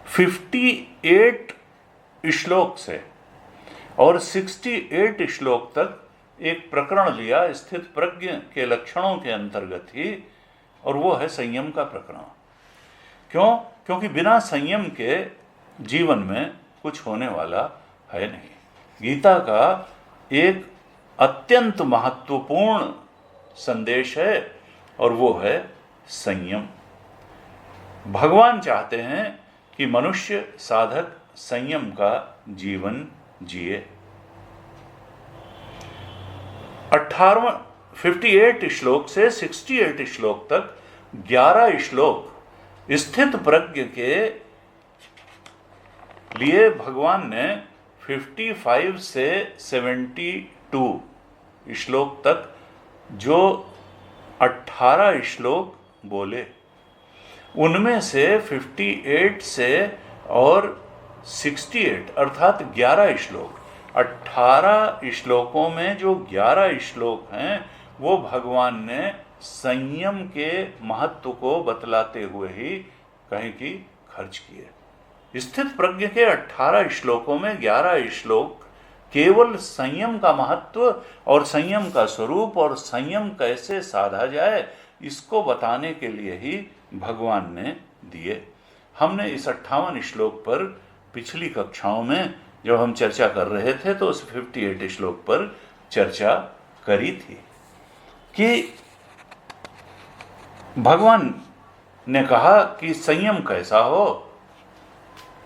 58 श्लोक से और 68 श्लोक तक एक प्रकरण लिया स्थित प्रज्ञ के लक्षणों के अंतर्गत ही, और वो है संयम का प्रकरण। क्यों? क्योंकि बिना संयम के जीवन में कुछ होने वाला है नहीं। गीता का एक अत्यंत महत्वपूर्ण संदेश है और वो है संयम। भगवान चाहते हैं कि मनुष्य साधक संयम का जीवन जिए। 58 श्लोक से 68 श्लोक तक 11 श्लोक स्थित प्रज्ञ के लिए भगवान ने 55 से 72 श्लोक तक जो 18 श्लोक बोले, उनमें से 58 से और 68 अर्थात 11 श्लोक, 18 श्लोकों में जो 11 श्लोक हैं वो भगवान ने संयम के महत्व को बतलाते हुए ही कहीं की खर्च किए। स्थित प्रज्ञ के 18 श्लोकों में 11 श्लोक केवल संयम का महत्व और संयम का स्वरूप और संयम कैसे साधा जाए इसको बताने के लिए ही भगवान ने दिए। हमने इस 58 श्लोक पर पिछली कक्षाओं में जब हम चर्चा कर रहे थे तो उस 58 श्लोक पर चर्चा करी थी कि भगवान ने कहा कि संयम कैसा हो,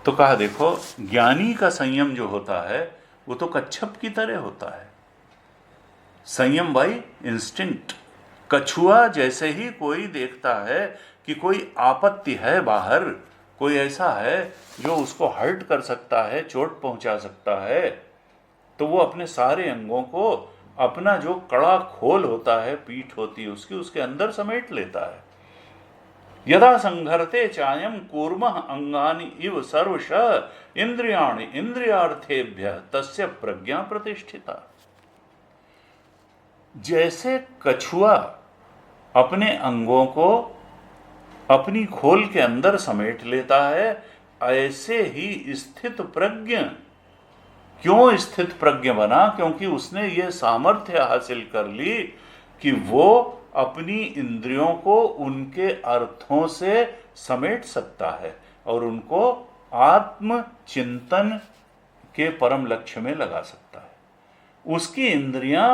तो कहा देखो ज्ञानी का संयम जो होता है वो तो कच्छप की तरह होता है, संयम बाई इंस्टिंक्ट। कछुआ जैसे ही कोई देखता है कि कोई आपत्ति है बाहर, कोई ऐसा है जो उसको हर्ट कर सकता है, चोट पहुंचा सकता है, तो वो अपने सारे अंगों को अपना जो कड़ा खोल होता है, पीठ होती है उसकी, उसके अंदर समेट लेता है। यदा संघर्ते चायम कूर्मः अंगानि इव सर्वशः इंद्रियाणि इंद्रियार्थेभ्यः तस्य प्रज्ञा प्रतिष्ठिता। जैसे कछुआ अपने अंगों को अपनी खोल के अंदर समेट लेता है, ऐसे ही स्थित प्रज्ञ क्यों स्थित प्रज्ञ बना? क्योंकि उसने ये सामर्थ्य हासिल कर ली कि वो अपनी इंद्रियों को उनके अर्थों से समेट सकता है और उनको आत्म चिंतन के परम लक्ष्य में लगा सकता है। उसकी इंद्रियां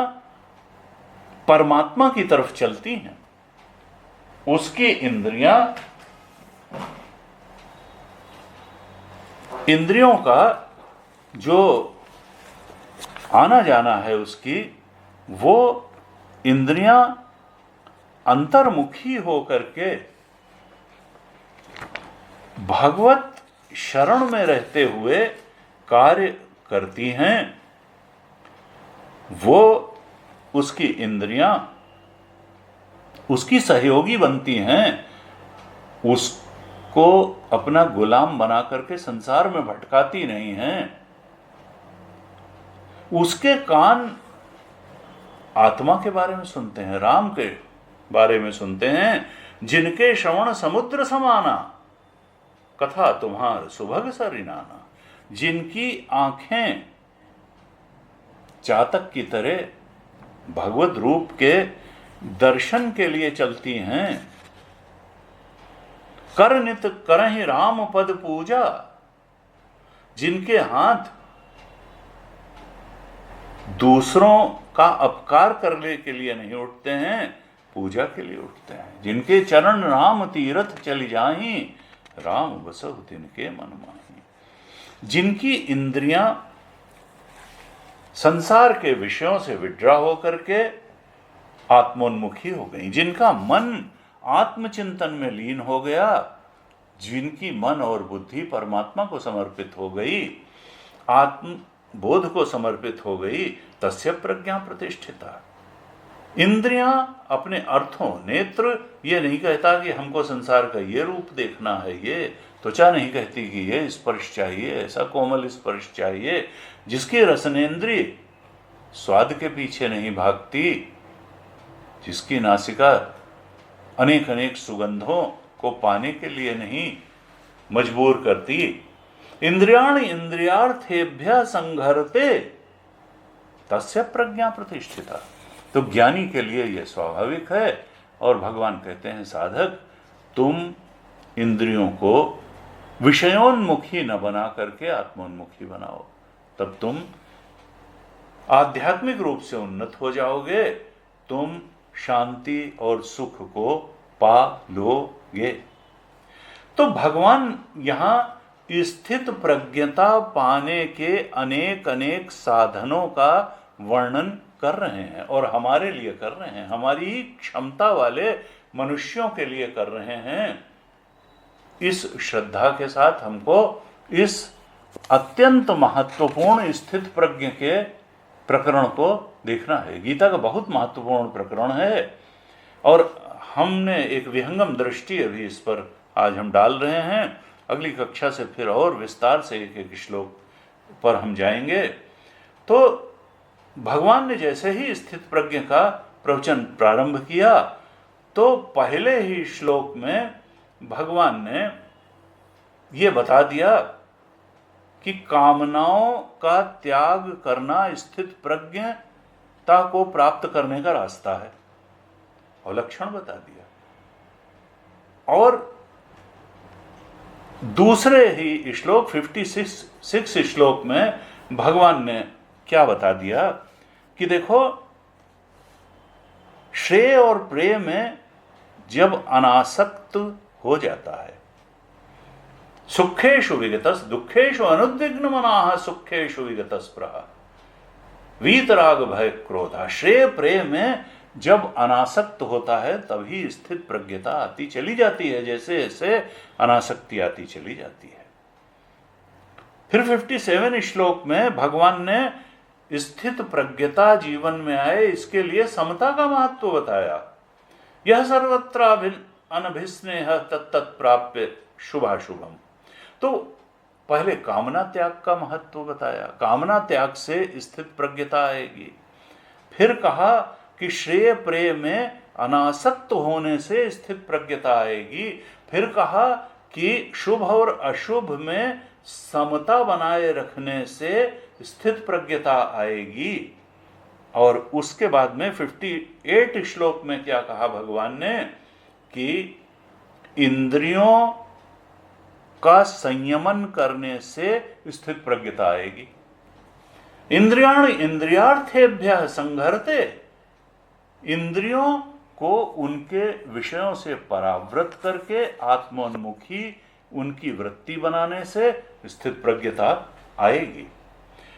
परमात्मा की तरफ चलती हैं, उसकी इंद्रियों का जो आना जाना है उसकी, वो इंद्रियां अंतर्मुखी होकर के भगवत शरण में रहते हुए कार्य करती हैं। वो उसकी इंद्रियां उसकी सहयोगी बनती हैं, को अपना गुलाम बना करके संसार में भटकाती नहीं है। उसके कान आत्मा के बारे में सुनते हैं, राम के बारे में सुनते हैं। जिनके श्रवण समुद्र समाना, कथा तुम्हार सुभग सरिनाना। जिनकी आंखें चातक की तरह भगवत रूप के दर्शन के लिए चलती हैं। कर नित करहि राम पद पूजा। जिनके हाथ दूसरों का अपकार करने के लिए नहीं उठते हैं, पूजा के लिए उठते हैं। जिनके चरण राम तीरथ चली जाहीं, राम बसहु तिनके मन माही। जिनकी इंद्रियां संसार के विषयों से विड्रा होकर के आत्मोन्मुखी हो गई, जिनका मन आत्मचिंतन में लीन हो गया, जिनकी मन और बुद्धि परमात्मा को समर्पित हो गई, आत्म बोध को समर्पित हो गई, तस्य प्रज्ञा प्रतिष्ठिता। इंद्रियां अपने अर्थों, नेत्र ये नहीं कहता कि हमको संसार का ये रूप देखना है, ये त्वचा नहीं कहती कि ये स्पर्श चाहिए, ऐसा कोमल स्पर्श चाहिए। जिसकी रसनेन्द्रिय स्वाद के पीछे नहीं भागती, जिसकी नासिका अनेक अनेक सुगंधों को पाने के लिए नहीं मजबूर करती। इंद्रियाणि इंद्रियार्थेभ्यः संघरते तस्य प्रज्ञा प्रतिष्ठिता। तो ज्ञानी के लिए यह स्वाभाविक है। और भगवान कहते हैं, साधक तुम इंद्रियों को विषयोन्मुखी न बना करके आत्मोन्मुखी बनाओ, तब तुम आध्यात्मिक रूप से उन्नत हो जाओगे, तुम शांति और सुख को पा लोगे। तो भगवान यहां स्थित प्रज्ञता पाने के अनेक अनेक साधनों का वर्णन कर रहे हैं, और हमारे लिए कर रहे हैं, हमारी क्षमता वाले मनुष्यों के लिए कर रहे हैं। इस श्रद्धा के साथ हमको इस अत्यंत महत्वपूर्ण स्थित प्रज्ञ के प्रकरण को देखना है। गीता का बहुत महत्वपूर्ण प्रकरण है, और हमने एक विहंगम दृष्टि अभी इस पर आज हम डाल रहे हैं। अगली कक्षा से फिर और विस्तार से एक एक श्लोक पर हम जाएंगे। तो भगवान ने जैसे ही स्थित प्रज्ञ का प्रवचन प्रारंभ किया, तो पहले ही श्लोक में भगवान ने ये बता दिया कि कामनाओं का त्याग करना स्थित प्रज्ञता को प्राप्त करने का रास्ता है, और लक्षण बता दिया। और दूसरे ही श्लोक 56 श्लोक में भगवान ने क्या बता दिया कि देखो, श्रेय और प्रेय में जब अनासक्त हो जाता है, सुखेषु विगतस् दुखेषु अनुद्विग्न मनाः सुखेषु विगतस्पृहा वीतराग भय क्रोधा। श्रेय प्रेय में जब अनासक्त होता है तभी स्थित प्रज्ञता आती चली जाती है, जैसे जैसे अनासक्ति आती चली जाती है। फिर 57 श्लोक में भगवान ने स्थित प्रज्ञता जीवन में आए इसके लिए समता का महत्व बताया। यह सर्वत्र अनभिस्नेह तत्तत् प्राप्य शुभाशुभम। तो पहले कामना त्याग का महत्व बताया, कामना त्याग से स्थित प्रज्ञता आएगी। फिर कहा कि श्रेय प्रेय में अनासक्त होने से स्थित प्रज्ञता आएगी। फिर कहा कि शुभ और अशुभ में समता बनाए रखने से स्थित प्रज्ञता आएगी। और उसके बाद में 58 श्लोक में क्या कहा भगवान ने कि इंद्रियों का संयमन करने से स्थित प्रज्ञता आएगी। इंद्रियाणि इंद्रियार्थेभ्यः संघरते। इंद्रियों को उनके विषयों से परावृत करके आत्मोन्मुखी उनकी वृत्ति बनाने से स्थित प्रज्ञता आएगी।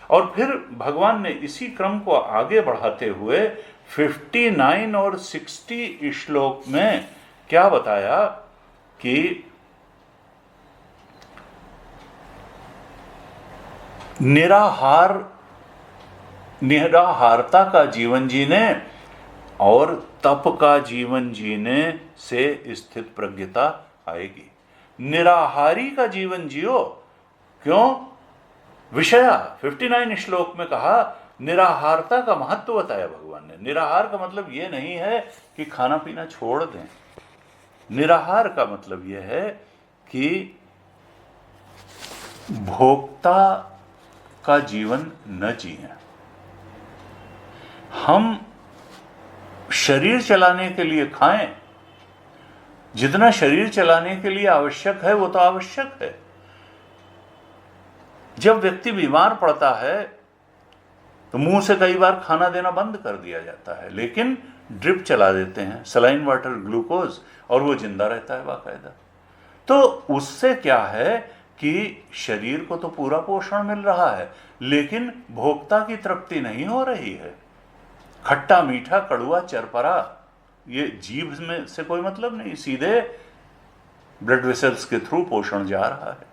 और फिर भगवान ने इसी क्रम को आगे बढ़ाते हुए 59 और 60 श्लोक में क्या बताया कि निराहारता का जीवन जीने और तप का जीवन जीने से स्थित प्रज्ञता आएगी। निराहारी का जीवन जियो। क्यों? विषया 59 श्लोक में कहा, निराहारता का महत्व बताया भगवान ने। निराहार का मतलब यह नहीं है कि खाना पीना छोड़ दें। निराहार का मतलब यह है कि भोक्ता का जीवन न जिए। हम शरीर चलाने के लिए खाएं, जितना शरीर चलाने के लिए आवश्यक है वो तो आवश्यक है। जब व्यक्ति बीमार पड़ता है तो मुंह से कई बार खाना देना बंद कर दिया जाता है, लेकिन ड्रिप चला देते हैं, सलाइन वाटर, ग्लूकोज, और वो जिंदा रहता है बाकायदा। तो उससे क्या है कि शरीर को तो पूरा पोषण मिल रहा है, लेकिन भोक्ता की तृप्ति नहीं हो रही है। खट्टा मीठा कड़वा चरपरा, ये जीभ में से कोई मतलब नहीं, सीधे ब्लड वेसल्स के थ्रू पोषण जा रहा है,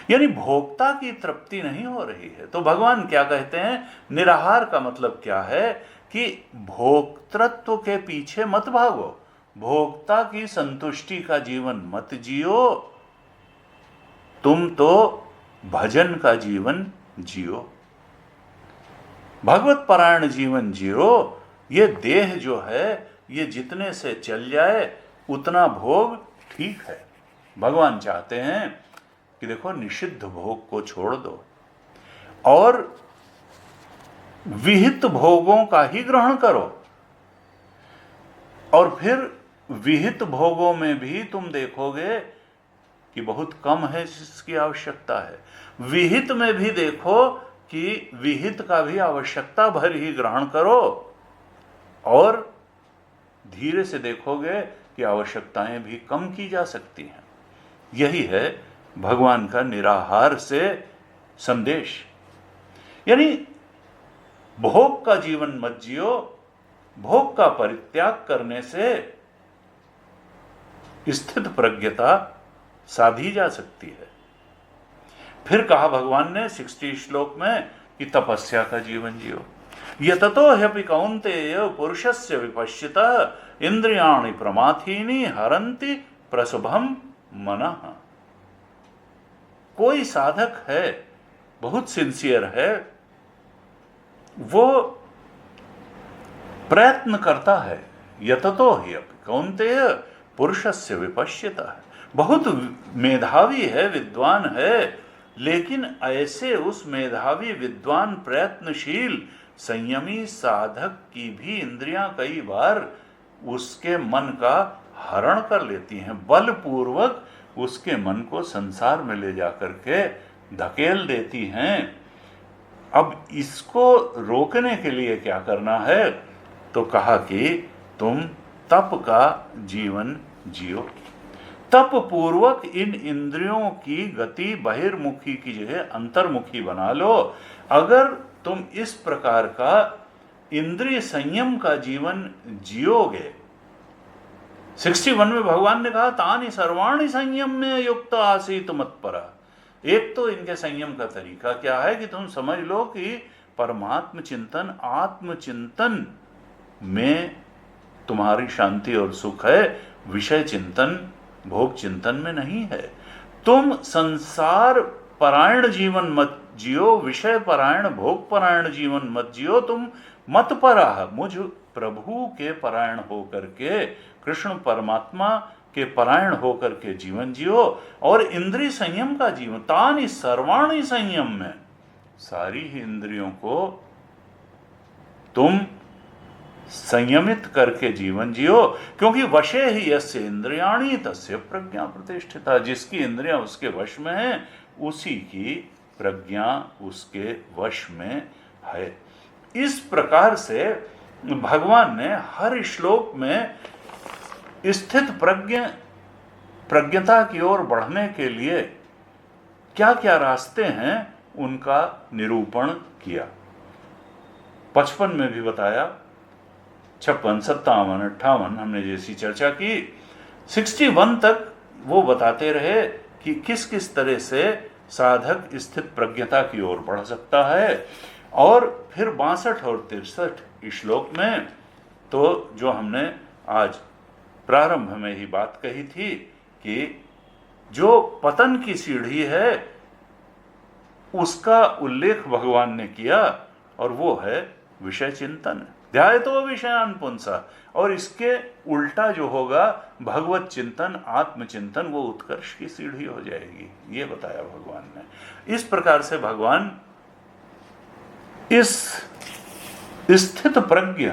यानी भोक्ता की तृप्ति नहीं हो रही है। तो भगवान क्या कहते हैं? निराहार का मतलब क्या है कि भोक्तृत्व के पीछे मत भागो, भोक्ता की संतुष्टि का जीवन मत जियो, तुम तो भजन का जीवन जियो, भगवत परायण जीवन जियो। ये देह जो है ये जितने से चल जाए उतना भोग ठीक है। भगवान चाहते हैं कि देखो निषिद्ध भोग को छोड़ दो और विहित भोगों का ही ग्रहण करो। और फिर विहित भोगों में भी तुम देखोगे कि बहुत कम है जिसकी आवश्यकता है। विहित में भी देखो कि विहित का भी आवश्यकता भर ही ग्रहण करो, और धीरे से देखोगे कि आवश्यकताएं भी कम की जा सकती हैं। यही है भगवान का निराहार से संदेश। यानी भोग का जीवन मत जियो, भोग का परित्याग करने से स्थित प्रज्ञता साधी जा सकती है। फिर कहा भगवान ने 60 श्लोक में कि तपस्या का जीवन जियो। यततो ह्यपि कौन्तेय पुरुषस्य विपश्चितः इंद्रियाणि प्रमाथीनि हरन्ति प्रसुभम मनः। कोई साधक है, बहुत सिंसियर है, वो प्रयत्न करता है। यततो ह्यपि कौन्तेय पुरुषस्य विपश्चितः, बहुत मेधावी है, विद्वान है, लेकिन ऐसे उस मेधावी विद्वान प्रयत्नशील संयमी साधक की भी इंद्रियां कई बार उसके मन का हरण कर लेती हैं, बलपूर्वक उसके मन को संसार में ले जाकर के धकेल देती हैं। अब इसको रोकने के लिए क्या करना है? तो कहा कि तुम तप का जीवन जियो, तप पूर्वक इन इंद्रियों की गति बहिर्मुखी की जगह अंतर्मुखी बना लो। अगर तुम इस प्रकार का इंद्रिय संयम का जीवन जियोगे, 61 में भगवान ने कहा तानि सर्वाणि संयम में युक्त आसीत मत्परा। एक तो इनके संयम का तरीका क्या है कि तुम समझ लो कि परमात्म चिंतन, आत्मचिंतन में तुम्हारी शांति और सुख है, विषय चिंतन, भोग चिंतन में नहीं है। तुम संसार परायण जीवन मत जियो, विषय परायण, भोग परायण जीवन मत जियो, तुम मत पराह, मुझ प्रभु के परायण होकर के, कृष्ण परमात्मा के परायण होकर के जीवन जियो। और इंद्रिय संयम का जीवन, तानि सर्वाणि संयम में, सारी ही इंद्रियों को तुम संयमित करके जीवन जियो, क्योंकि वशे ही यस्य इंद्रियाणि तस्य प्रज्ञा प्रतिष्ठिता। जिसकी इंद्रियां उसके वश में है, उसी की प्रज्ञा उसके वश में है। इस प्रकार से भगवान ने हर श्लोक में स्थित प्रज्ञता की ओर बढ़ने के लिए क्या क्या रास्ते हैं उनका निरूपण किया। 55 में भी बताया, 56, 57, 58 हमने जैसी चर्चा की, 61 तक वो बताते रहे कि किस किस तरह से साधक स्थित प्रज्ञता की ओर बढ़ सकता है। और फिर 62 और 63 श्लोक में तो जो हमने आज प्रारंभ में ही बात कही थी कि जो पतन की सीढ़ी है उसका उल्लेख भगवान ने किया, और वो है विषय चिंतन। ध्यायतो विषयान पुंसा, और इसके उल्टा जो होगा भगवत चिंतन, आत्मचिंतन, वो उत्कर्ष की सीढ़ी हो जाएगी, ये बताया भगवान ने। इस प्रकार से भगवान इस स्थित प्रज्ञ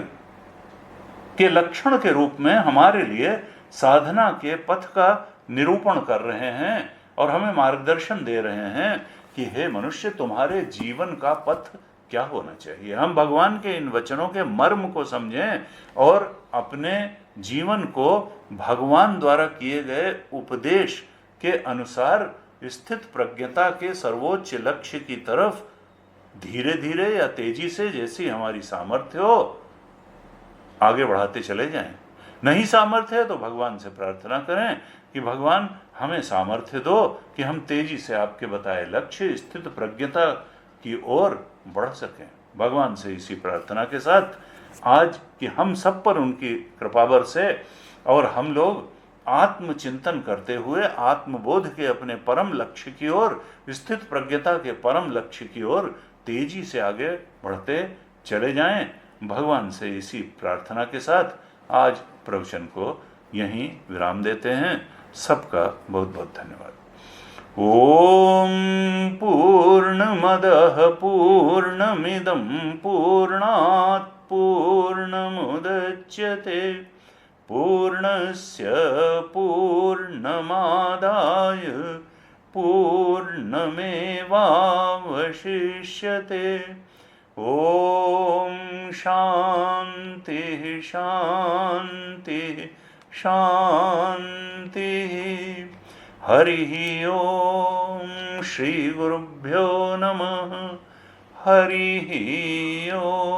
के लक्षण के रूप में हमारे लिए साधना के पथ का निरूपण कर रहे हैं और हमें मार्गदर्शन दे रहे हैं कि हे मनुष्य, तुम्हारे जीवन का पथ क्या होना चाहिए। हम भगवान के इन वचनों के मर्म को समझें और अपने जीवन को भगवान द्वारा किए गए उपदेश के अनुसार स्थित प्रज्ञता के सर्वोच्च लक्ष्य की तरफ धीरे धीरे या तेजी से, जैसी हमारी सामर्थ्य हो, आगे बढ़ाते चले जाएं। नहीं सामर्थ्य है तो भगवान से प्रार्थना करें कि भगवान हमें सामर्थ्य दो कि हम तेजी से आपके बताए लक्ष्य स्थित प्रज्ञता की ओर बढ़ सकें। भगवान से इसी प्रार्थना के साथ आज कि हम सब पर उनकी कृपा बरसे और हम लोग आत्मचिंतन करते हुए आत्मबोध के अपने परम लक्ष्य की ओर, स्थित प्रज्ञता के परम लक्ष्य की ओर तेजी से आगे बढ़ते चले जाएं। भगवान से इसी प्रार्थना के साथ आज प्रवचन को यहीं विराम देते हैं। सबका बहुत बहुत धन्यवाद। ओम पूर्णमदः पूर्णमिदं पूर्णात् पूर्णमुदच्यते पूर्णस्य पूर्णमादाय पूर्णमेवावशिष्यते। ओम शांति शांति शांति। हरि ओम। श्री गुरुभ्यो नमः। हरि ओम।